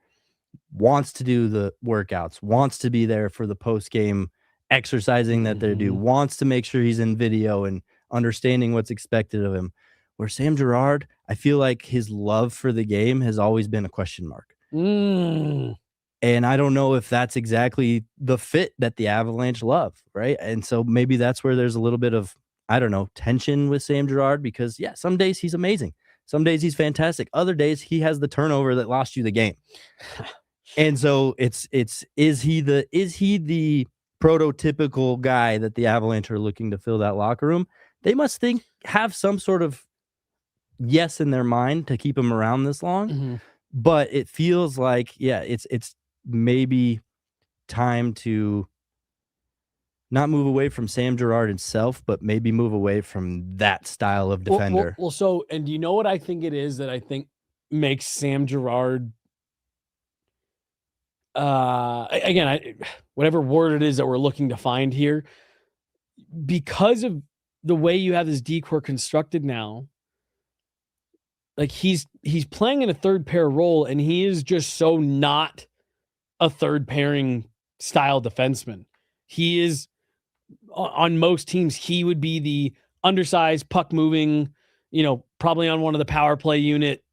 wants to do the workouts, wants to be there for the post-game exercising that they do, wants to make sure he's in video and understanding what's expected of him. Where Sam Girard, I feel like his love for the game has always been a question mark. And I don't know if that's exactly the fit that the Avalanche love, right? And so maybe that's where there's a little bit of, I don't know, tension with Sam Girard because, yeah, some days he's amazing. Some days he's fantastic. Other days he has the turnover that lost you the game. And so is he the prototypical guy that the Avalanche are looking to fill that locker room? They must have some sort of yes in their mind to keep him around this long. But it feels like, yeah, it's maybe time to not move away from Sam Girard himself, but maybe move away from that style of defender. Well, so, and do you know what I think it is that I think makes Sam Girard, again, whatever word it is that we're looking to find here, because of the way you have this decor constructed now, like he's playing in a third pair role, and he is just so not a third pairing style defenseman. He is, on most teams, he would be the undersized, puck moving, probably on one of the power play unit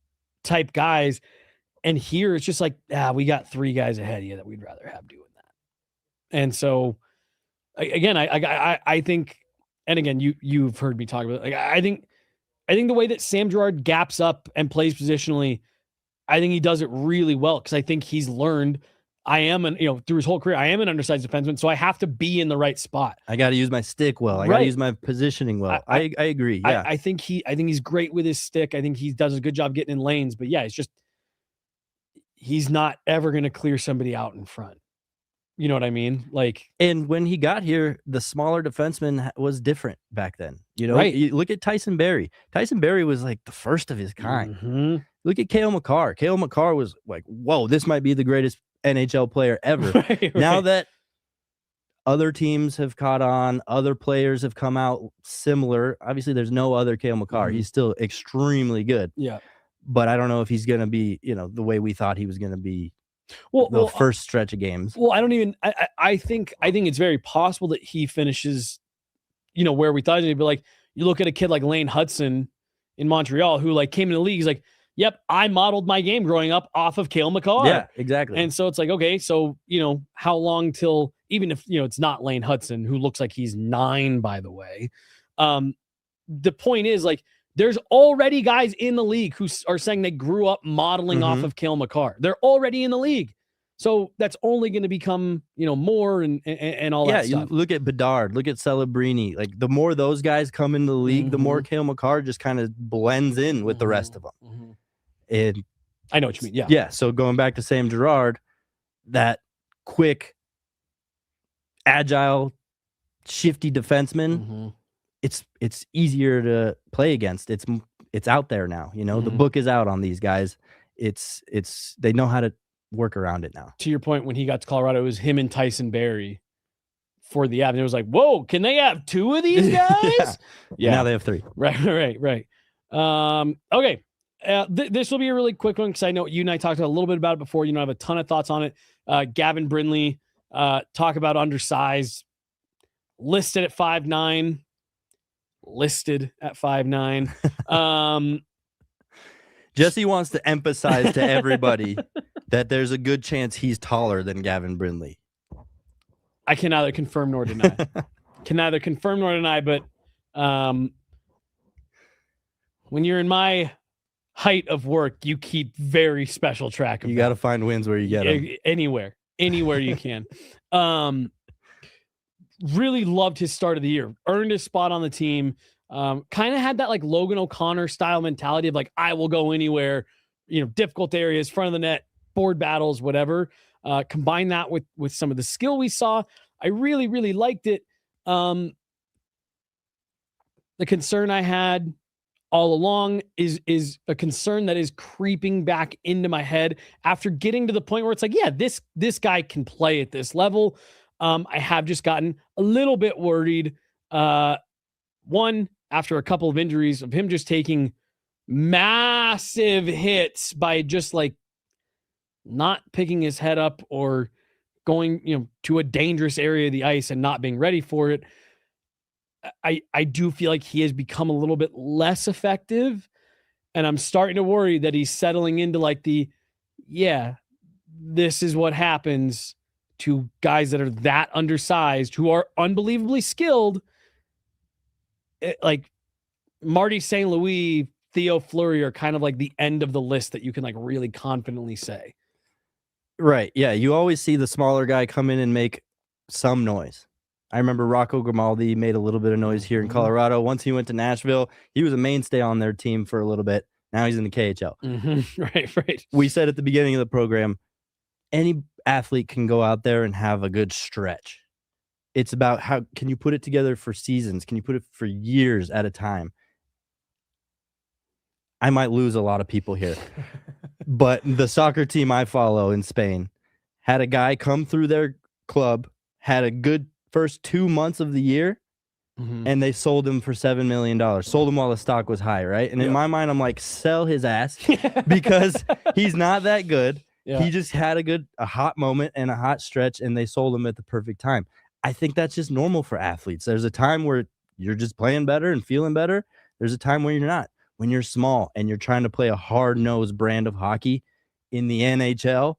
type guys. And here it's just like, we got three guys ahead of you that we'd rather have doing that. And so, again, I think, and again, you've heard me talk about it. Like, I think the way that Sam Girard gaps up and plays positionally, I think he does it really well because I think he's learned through his whole career, I am an undersized defenseman, so I have to be in the right spot. I got to use my stick well. I got to use my positioning well. I agree. Yeah, I think he's great with his stick. I think he does a good job getting in lanes. But yeah, it's just he's not ever going to clear somebody out in front. You know what I mean? Like, And when he got here, the smaller defenseman was different back then. You know, Right. you look at Tyson Barrie. Tyson Barrie was like the first of his kind. mhm. Look at Cale Makar. Cale Makar was like, whoa, this might be the greatest NHL player ever. Right, Now right. that other teams have caught on, other players have come out similar. Obviously, there's no other Cale Makar. Mhm. He's still extremely good. Yeah. But I don't know if he's going to be, you know, the way we thought he was going to be Well, the first stretch of games. Well, I don't even. I think it's very possible that he finishes, you know, where we thought he'd be. Like, you look at a kid like Lane Hudson in Montreal, who like came in the league. He's like, "Yep, I modeled my game growing up off of Cale Makar." Yeah, exactly. And so it's like, okay, so you know, how long till, even if you know it's not Lane Hudson, who looks like he's 9, by the way. The point is, like, there's already guys in the league who are saying they grew up modeling off of Cale Makar. They're already in the league. So that's only going to become, you know, more and all that stuff. You look at Bedard, look at Celebrini. Like, the more those guys come into the league, the more Cale Makar just kind of blends in with the rest of them. And I know what you mean. Yeah. Yeah. So going back to Sam Girard, that quick, agile, shifty defenseman, it's easier to play against. It's out there now. You know, the book is out on these guys. It's they know how to work around it now. To your point, when he got to Colorado, it was him and Tyson Barrie for the app. And it was like, whoa, can they have 2 of these guys? Yeah. Now they have 3. Right. Okay. This will be a really quick one because I know you and I talked a little bit about it before. You know, I have a ton of thoughts on it. Gavin Brindley, talk about undersized, listed at 5'9". Jesse wants to emphasize to everybody that there's a good chance he's taller than Gavin Brindley. I can neither confirm nor deny. But when you're in my height of work, you keep very special track of You got to find wins where you get them. Anywhere you can. Really loved his start of the year. Earned his spot on the team. Kind of had that like Logan O'Connor style mentality of like, I will go anywhere, you know, difficult areas, front of the net, board battles, whatever. Combine that with some of the skill we saw. I really, really liked it. The concern I had all along is a concern that is creeping back into my head after getting to the point where it's like, yeah, this guy can play at this level. I have just gotten a little bit worried. One, after a couple of injuries, of him just taking massive hits by just like not picking his head up or going, you know, to a dangerous area of the ice and not being ready for it. I do feel like he has become a little bit less effective, and I'm starting to worry that he's settling into like this is what happens to guys that are that undersized, who are unbelievably skilled. Like Marty St. Louis, Theo Fleury are kind of like the end of the list that you can like really confidently say. Right. Yeah. You always see the smaller guy come in and make some noise. I remember Rocco Grimaldi made a little bit of noise here in Colorado. Once he went to Nashville, he was a mainstay on their team for a little bit. Now he's in the KHL. Right. We said at the beginning of the program, any athlete can go out there and have a good stretch. It's about how can you put it together for seasons? Can you put it for years at a time? I might lose a lot of people here, but the soccer team I follow in Spain had a guy come through their club, had a good first 2 months of the year, and they sold him for $7 million. Sold him while the stock was high, right? And in my mind, I'm like, sell his ass because he's not that good. Yeah. He just had a hot moment and a hot stretch, and they sold him at the perfect time. I think that's just normal for athletes. There's a time where you're just playing better and feeling better. There's a time where you're not. When you're small and you're trying to play a hard-nosed brand of hockey in the NHL,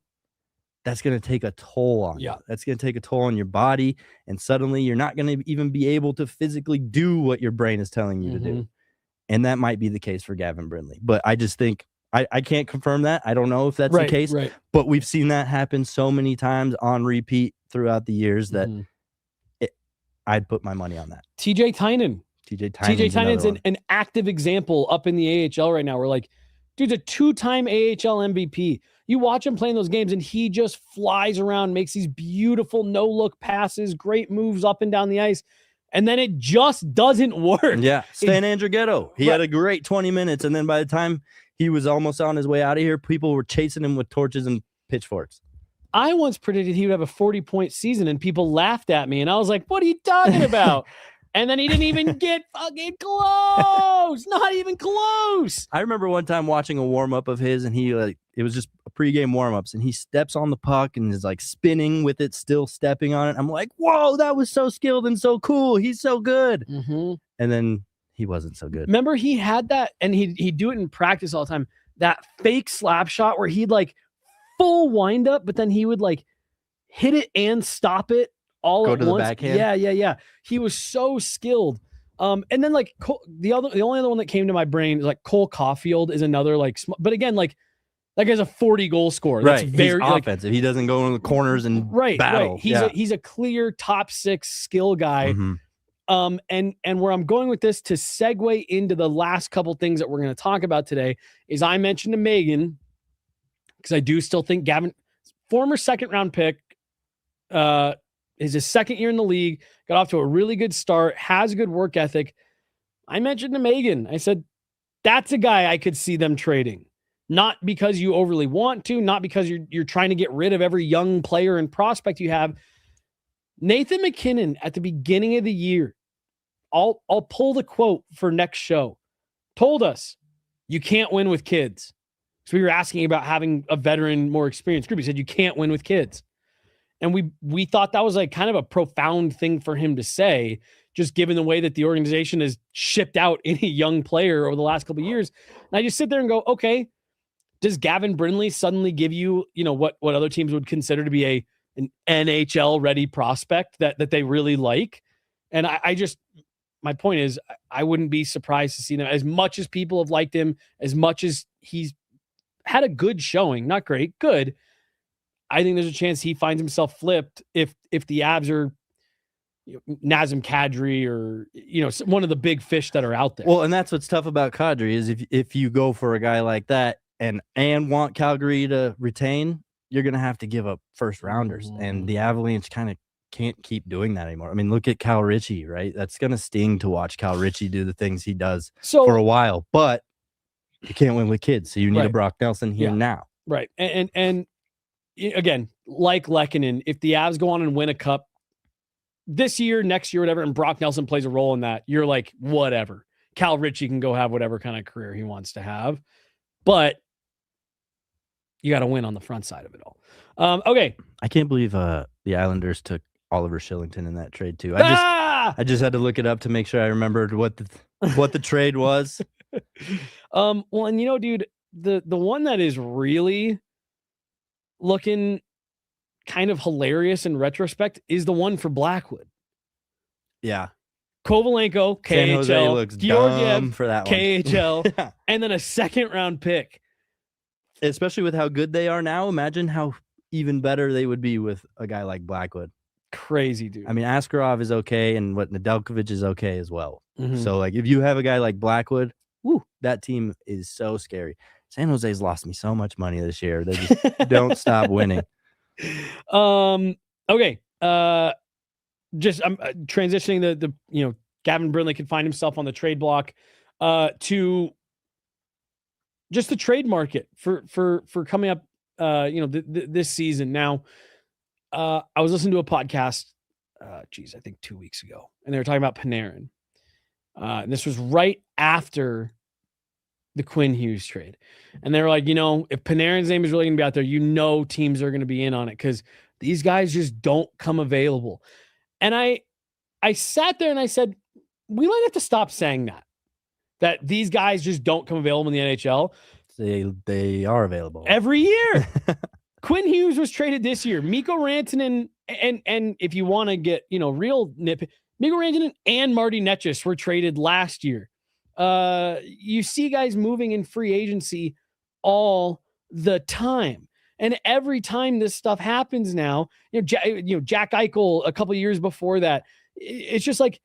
that's going to take a toll on you. That's going to take a toll on your body, and suddenly you're not going to even be able to physically do what your brain is telling you to do. And that might be the case for Gavin Brindley. But I just think I can't confirm that. I don't know if that's the case. Right. But we've seen that happen so many times on repeat throughout the years that I'd put my money on that. TJ Tynan. TJ Tynan's an active example up in the AHL right now. We're like, dude's a 2-time AHL MVP. You watch him playing those games and he just flies around, makes these beautiful no-look passes, great moves up and down the ice. And then it just doesn't work. Yeah. Stan Andrighetto. He had a great 20 minutes. And then by the time he was almost on his way out of here, people were chasing him with torches and pitchforks. I once predicted he would have a 40-point season and people laughed at me. And I was like, what are you talking about? And then he didn't even get fucking close. Not even close. I remember one time watching a warm-up of his, and he it was just a pregame warm-ups, and he steps on the puck and is like spinning with it, still stepping on it. I'm like, whoa, that was so skilled and so cool. He's so good. Mm-hmm. And then he wasn't so good. Remember, he had that, and he'd do it in practice all the time, that fake slap shot where he'd like full wind up, but then he would like hit it and stop it all Go at to once. The backhand. Yeah. He was so skilled. And then like the only other one that came to my brain is like Cole Caulfield is another like, but again, like that guy's a 40 goal scorer. That's very he's offensive. He doesn't go in the corners and battle. Right. He's a clear top 6 skill guy. Mm-hmm. And where I'm going with this to segue into the last couple things that we're going to talk about today is I mentioned to Megan, because I do still think Gavin, former second round pick, is his second year in the league, got off to a really good start, has a good work ethic. I mentioned to Megan, I said, that's a guy I could see them trading. Not because you overly want to, not because you're trying to get rid of every young player and prospect you have. Nathan McKinnon at the beginning of the year, I'll pull the quote for next show, told us you can't win with kids. So we were asking about having a veteran, more experienced group. He said you can't win with kids. And we thought that was like kind of a profound thing for him to say, just given the way that the organization has shipped out any young player over the last couple of years. And I just sit there and go, okay, does Gavin Brindley suddenly give you, what other teams would consider to be an NHL ready prospect that they really like? And my point is, I wouldn't be surprised to see them, as much as people have liked him, as much as he's had a good showing, not great, good. I think there's a chance he finds himself flipped if the Avs are Nazem Kadri or one of the big fish that are out there. Well, and that's what's tough about Kadri is if you go for a guy like that and want Calgary to retain, you're going to have to give up first rounders, and the Avalanche kind of can't keep doing that anymore. I mean, look at Cal Ritchie, right? That's going to sting to watch Cal Ritchie do the things he does for a while, but you can't win with kids, so you need a Brock Nelson here now. Right, and again, like Lehkonen, if the Avs go on and win a cup this year, next year, whatever, and Brock Nelson plays a role in that, you're like, whatever. Cal Ritchie can go have whatever kind of career he wants to have. But you got to win on the front side of it all. Okay. I can't believe the Islanders took Oliver Shillington in that trade too. I just had to look it up to make sure I remembered what the trade was. Well, and dude, the one that is really looking kind of hilarious in retrospect is the one for Blackwood. Yeah. Kovalenko, San Jose KHL, looks Georgiev dumb for that one. KHL, and then a second round pick. Especially with how good they are now, imagine how even better they would be with a guy like Blackwood. Crazy, dude. I mean, Askarov is okay, and Nedeljkovic is okay as well. Mm-hmm. So, like, if you have a guy like Blackwood, that team is so scary. San Jose's lost me so much money this year. They just don't stop winning. Okay. Just I'm transitioning the Gavin Brindley can find himself on the trade block to just the trade market for coming up this season. Now, I was listening to a podcast I think 2 weeks ago, and they were talking about Panarin. And this was right after the Quinn Hughes trade. And they were like, if Panarin's name is really going to be out there, teams are going to be in on it because these guys just don't come available. And I sat there and I said, we might have to stop saying that these guys just don't come available in the NHL. They are available every year. Quinn Hughes was traded this year. Mikko Rantanen and if you want to get, real nitpick, Mikko Rantanen and Marty Netchis were traded last year. You see guys moving in free agency all the time. And every time this stuff happens now, Jack Eichel a couple of years before that, it's just like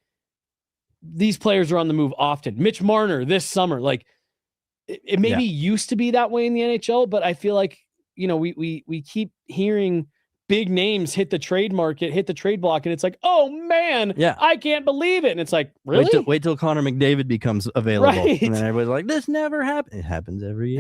these players are on the move often. Mitch Marner this summer, like it maybe used to be that way in the NHL, but I feel like we keep hearing big names hit the trade market, hit the trade block, and it's like, oh man, I can't believe it. And it's like, really? Wait till Connor McDavid becomes available. Right. And then everybody's like, this never happened. It happens every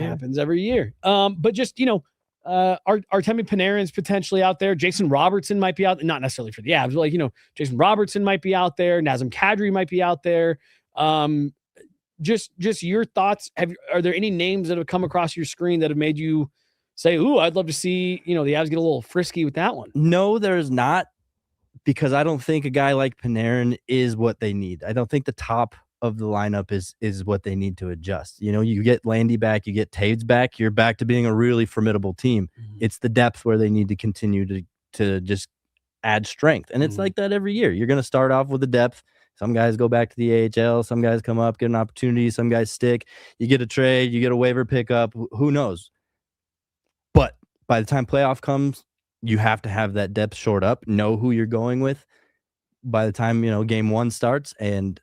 year. But just, Artemi Panarin's potentially out there. Jason Robertson might be out, not necessarily for the Avs, but like, Jason Robertson might be out there. Nazem Kadri might be out there. Just your thoughts. Are there any names that have come across your screen that have made you say, ooh, I'd love to see, the Avs get a little frisky with that one? No, there's not, because I don't think a guy like Panarin is what they need. I don't think the top of the lineup is what they need to adjust. You get Landy back, you get Taves back, you're back to being a really formidable team. Mm-hmm. It's the depth where they need to continue to just add strength. And it's like that every year. You're going to start off with the depth. Some guys go back to the AHL. Some guys come up, get an opportunity. Some guys stick. You get a trade. You get a waiver pickup. Who knows? But by the time playoff comes, you have to have that depth shored up, know who you're going with by the time, game one starts, and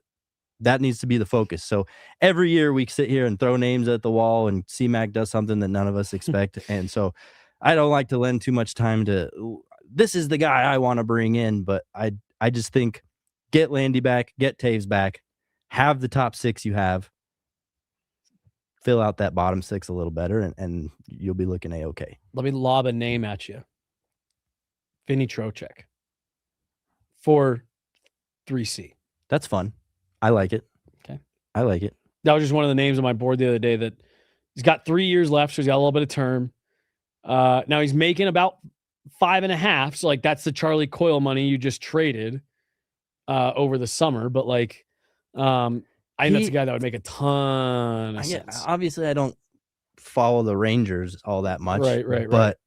that needs to be the focus. So every year we sit here and throw names at the wall, and C-Mac does something that none of us expect. And so I don't like to lend too much time to, this is the guy I want to bring in, but I just think get Landy back, get Taves back, have the top six you have, fill out that bottom six a little better, and you'll be looking A-okay. Let me lob a name at you. Vinny Trocheck for 3C. That's fun. I like it. Okay. I like it. That was just one of the names on my board the other day that he's got 3 years left, so he's got a little bit of term. Now he's making about 5.5. So, that's the Charlie Coyle money you just traded over the summer. But, I think that's a guy that would make a ton of sense. Obviously, I don't follow the Rangers all that much. Right. But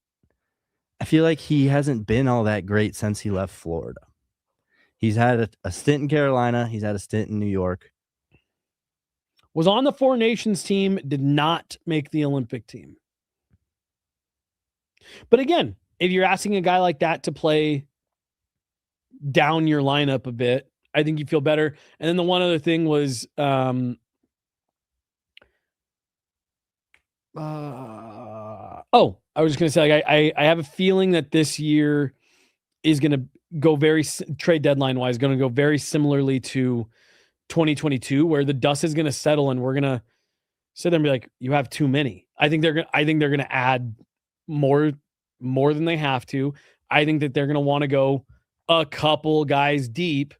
I feel like he hasn't been all that great since he left Florida. He's had a stint in Carolina. He's had a stint in New York. Was on the Four Nations team, did not make the Olympic team. But again, if you're asking a guy like that to play down your lineup a bit, I think you feel better. And then the one other thing was I was just going to say, I have a feeling that this year is going to go trade deadline wise, going to go very similarly to 2022, where the dust is going to settle and we're going to sit there and be like, you have too many. I think they're going to add more than they have to. I think that they're going to want to go a couple guys deep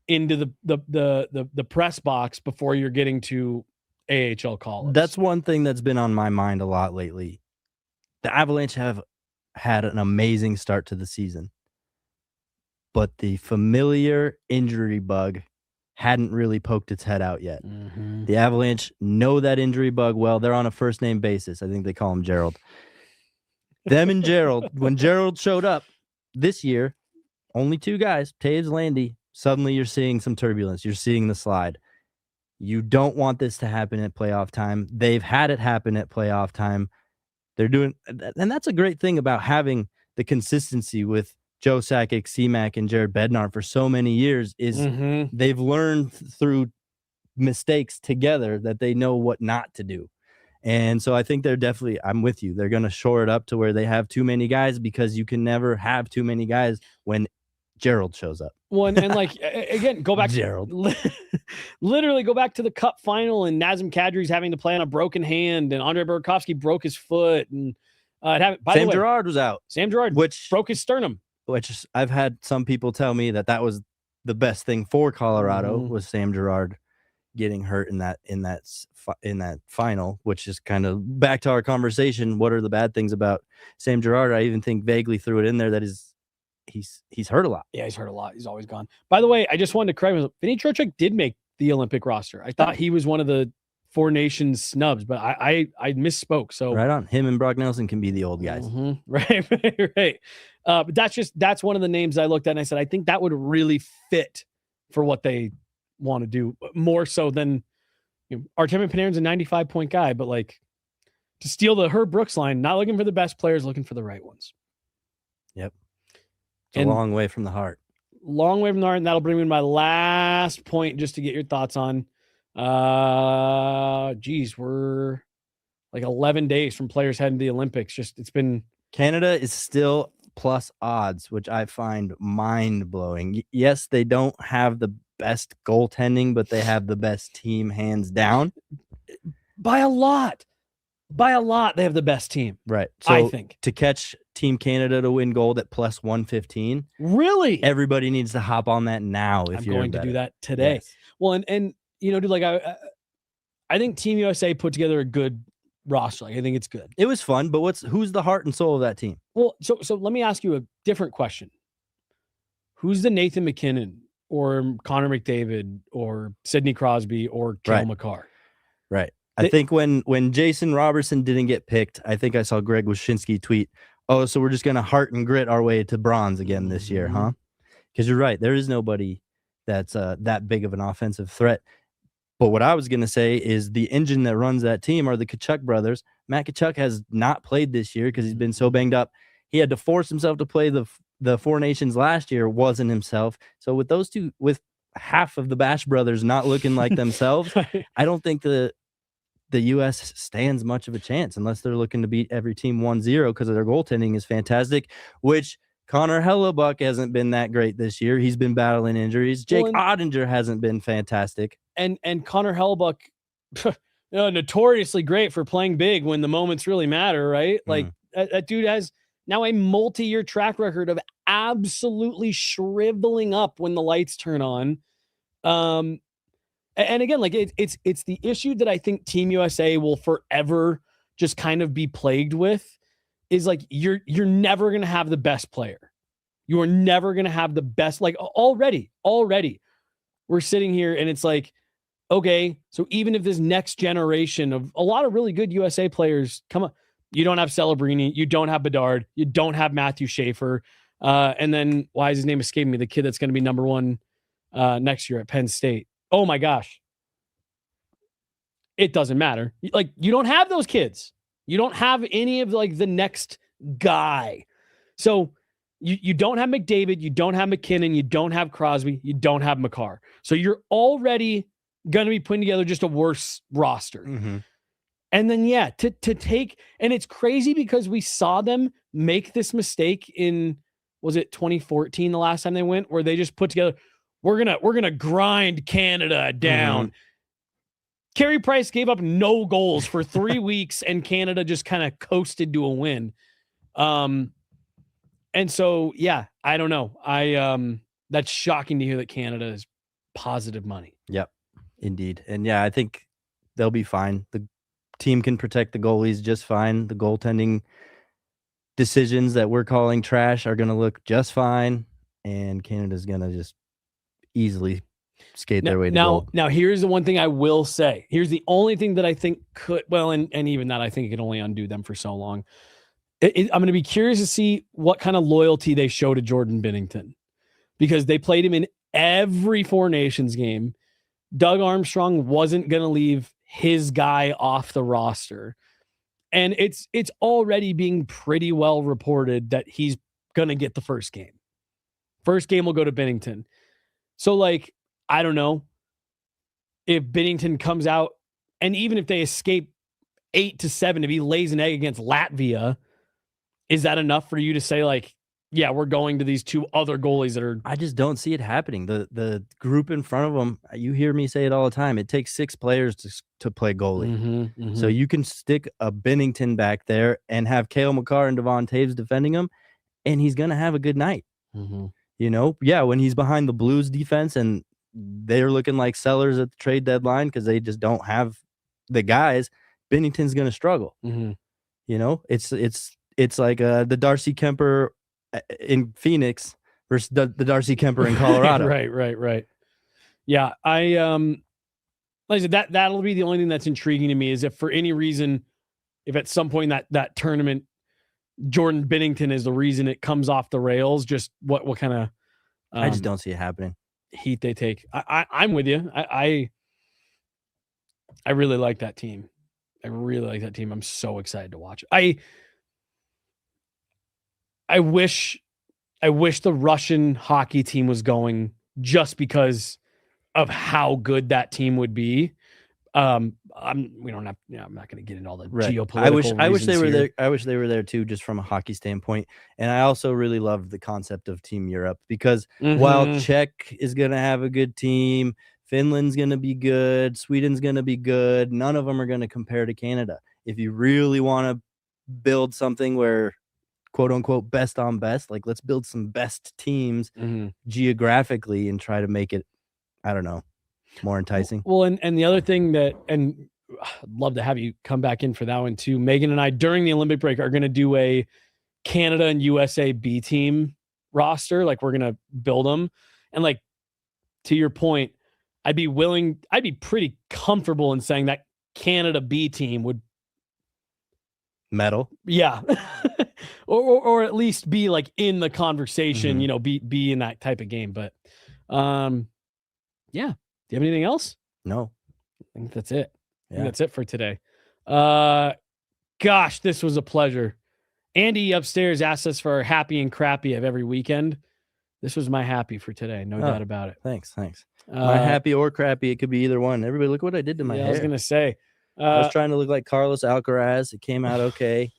into the press box before you're getting to AHL call-ups. That's one thing that's been on my mind a lot lately. The Avalanche have had an amazing start to the season, but the familiar injury bug hadn't really poked its head out yet. Mm-hmm. The Avalanche know that injury bug well. They're on a first-name basis. I think they call him Gerald. Them and Gerald, when Gerald showed up this year, only 2 guys, Taves, Landy, suddenly you're seeing some turbulence. You're seeing the slide. You don't want this to happen at playoff time. They've had it happen at playoff time. They're doing, and that's a great thing about having the consistency with Joe Sakic, C-Mac, and Jared Bednar for so many years is they've learned through mistakes together that they know what not to do. And so I think I'm with you. They're going to shore it up to where they have too many guys, because you can never have too many guys when Gerald shows up. Well, and again, go back Gerald. Literally go back to the Cup final, and Nazem Kadri's having to play on a broken hand, and Andrei Burakovsky broke his foot, and Sam Girard was out. Sam Girard, which broke his sternum. Which I've had some people tell me that was the best thing for Colorado was Sam Girard getting hurt in that final, which is kind of back to our conversation. What are the bad things about Sam Girard? I even think vaguely threw it in there that he's hurt a lot. Yeah, he's hurt a lot. He's always gone. By the way, I just wanted to correct myself. Vinny Trocheck did make the Olympic roster. I thought he was one of the Four Nations snubs, but I misspoke. So right on. Him and Brock Nelson can be the old guys. Right. But that's one of the names I looked at and I said, I think that would really fit for what they want to do, more so than Artemi Panarin's a 95-point guy, but to steal the Herb Brooks line, not looking for the best players, looking for the right ones. Yep. It's a long way from the heart. Long way from the heart, and that'll bring me to my last point just to get your thoughts on. We're like 11 days from players heading to the Olympics. Just it's been Canada is still plus odds, which I find mind-blowing. Yes, they don't have the best goaltending, but they have the best team hands down. by a lot. By a lot, they have the best team. Right. So I think to catch Team Canada to win gold at plus 115, really everybody needs to hop on that now. If I'm you're going to do that today. Yes. Well, and you know, dude, like I think Team USA put together a good roster. Like, I think it's good. It was fun, but who's the heart and soul of that team? Well, so let me ask you a different question. Who's the Nathan McKinnon or Connor McDavid or Sidney Crosby or Cale Makar? Right. I think when Jason Robertson didn't get picked, I think I saw Greg Wyshynski tweet, "Oh, so we're just going to heart and grit our way to bronze again this year, huh?" Because you're right. There is nobody that's that big of an offensive threat. But what I was going to say is the engine that runs that team are the Tkachuk brothers. Matt Tkachuk has not played this year because he's been so banged up. He had to force himself to play the Four Nations last year, wasn't himself. So with those two, with half of the Bash brothers not looking like themselves, I don't think the U.S. stands much of a chance unless they're looking to beat every team 1-0 because their goaltending is fantastic, which Connor Hellebuck hasn't been that great this year. He's been battling injuries. Jake Ottinger hasn't been fantastic. And Connor Hellebuck, notoriously great for playing big when the moments really matter, right? Like that dude has now a multi-year track record of absolutely shriveling up when the lights turn on. And again, like it's the issue that I think Team USA will forever just kind of be plagued with is like you're never going to have the best player. You are never going to have the best. Like already we're sitting here and it's like, okay, so even if this next generation of a lot of really good USA players come up, you don't have Celebrini, you don't have Bedard, you don't have Matthew Schaefer, and then why is his name escaping me? The kid that's going to be number one next year at Penn State. Oh my gosh. It doesn't matter. Like you don't have those kids. You don't have any of like the next guy. So you don't have McDavid, you don't have McKinnon, you don't have Crosby, you don't have Makar. So you're already going to be putting together just a worse roster. And then, to take, and it's crazy because we saw them make this mistake in, was it 2014, the last time they went, where they just put together, we're going to grind Canada down. Carey Price gave up no goals for 3 weeks and Canada just kind of coasted to a win. And so, I don't know. That's shocking to hear that Canada is positive money. Yep, indeed. And I think they'll be fine. The team can protect the goalies just fine. The goaltending decisions that we're calling trash are going to look just fine. And Canada's going to just easily skate their way to gold. Now, here's the one thing I will say. Here's the only thing that I think could, and even that I think it can only undo them for so long. I'm going to be curious to see what kind of loyalty they show to Jordan Binnington because they played him in every Four Nations game. Doug Armstrong wasn't going to leave his guy off the roster. And it's already being pretty well reported that he's going to get the first game. First game will go to Binnington. So, like, I don't know if Binnington comes out and even if they escape 8-7, if he lays an egg against Latvia, is that enough for you to say, like, we're going to these two other goalies that are... I just don't see it happening. The group in front of them, you hear me say it all the time, it takes 6 players to play goalie. So you can stick a Binnington back there and have Cale Makar and Devon Taves defending him, and he's going to have a good night. You know? When he's behind the Blues defense and they're looking like sellers at the trade deadline because they just don't have the guys, Binnington's going to struggle. You know? It's like the Darcy Kemper in Phoenix versus the Darcy Kemper in Colorado. Right. Yeah, like I said, that'll be the only thing that's intriguing to me is if for any reason, if at some point that tournament, Jordan Binnington is the reason it comes off the rails, just what kind of I just don't see it happening. Heat they take. I'm with you. I really like that team. I'm so excited to watch it. I wish the Russian hockey team was going just because of how good that team would be. I'm not going to get into all the geopolitical. I wish they were reasons here. there. I wish they were there too, just from a hockey standpoint. And I also really love the concept of Team Europe because while Czech is going to have a good team, Finland's going to be good, Sweden's going to be good, none of them are going to compare to Canada. If you really want to build something where quote unquote best on best, like let's build some best teams geographically and try to make it, I don't know, more enticing. Well, and the other thing that, and I'd love to have you come back in for that one too. Megan and I during the Olympic break are going to do a Canada and USA B team roster. Like we're going to build them. And like, to your point, I'd be pretty comfortable in saying that Canada B team would medal. Yeah. or at least be like in the conversation, be in that type of game. But yeah. Do you have anything else? No. I think that's it. Yeah. I think that's it for today. Gosh, this was a pleasure. Andy upstairs asked us for our happy and crappy of every weekend. This was my happy for today. No doubt about it. Thanks. My happy or crappy. It could be either one. Everybody, look what I did to my hair. I was going to say. I was trying to look like Carlos Alcaraz. It came out okay.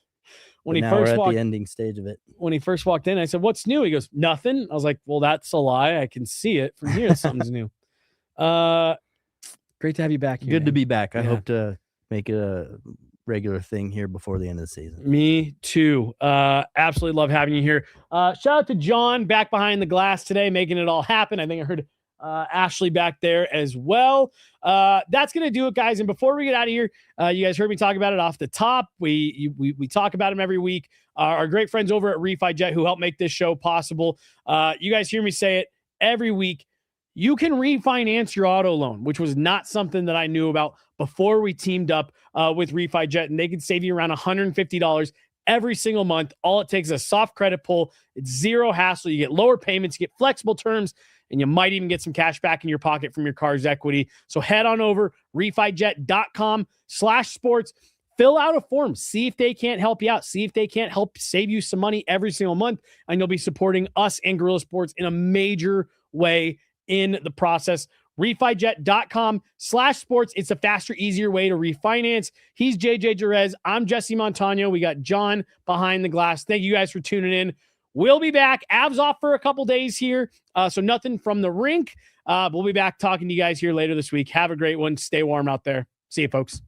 When he now first we're at the ending stage of it. When he first walked in, I said, "What's new?" He goes, "Nothing." I was like, "Well, that's a lie. I can see it from here. Something's new." Great to have you back here. Good to be back. I hope to make it a regular thing here before the end of the season. Me too. Absolutely love having you here. Shout out to John back behind the glass today, making it all happen. I think I heard Ashley back there as well. That's going to do it, guys. And before we get out of here, you guys heard me talk about it off the top. We talk about them every week. Our great friends over at RefiJet who help make this show possible. You guys hear me say it every week. You can refinance your auto loan, which was not something that I knew about before we teamed up with RefiJet, and they can save you around $150 every single month. All it takes is a soft credit pull. It's zero hassle. You get lower payments, you get flexible terms, and you might even get some cash back in your pocket from your car's equity. So head on over refijet.com/sports. Fill out a form. See if they can't help you out. See if they can't help save you some money every single month, and you'll be supporting us and Guerilla Sports in a major way in the process. RefiJet.com/sports. It's a faster, easier way to refinance. He's JJ Jerez. I'm Jesse Montano. We got John behind the glass. Thank you guys for tuning in. We'll be back. Avs off for a couple days here. So nothing from the rink. We'll be back talking to you guys here later this week. Have a great one. Stay warm out there. See you, folks.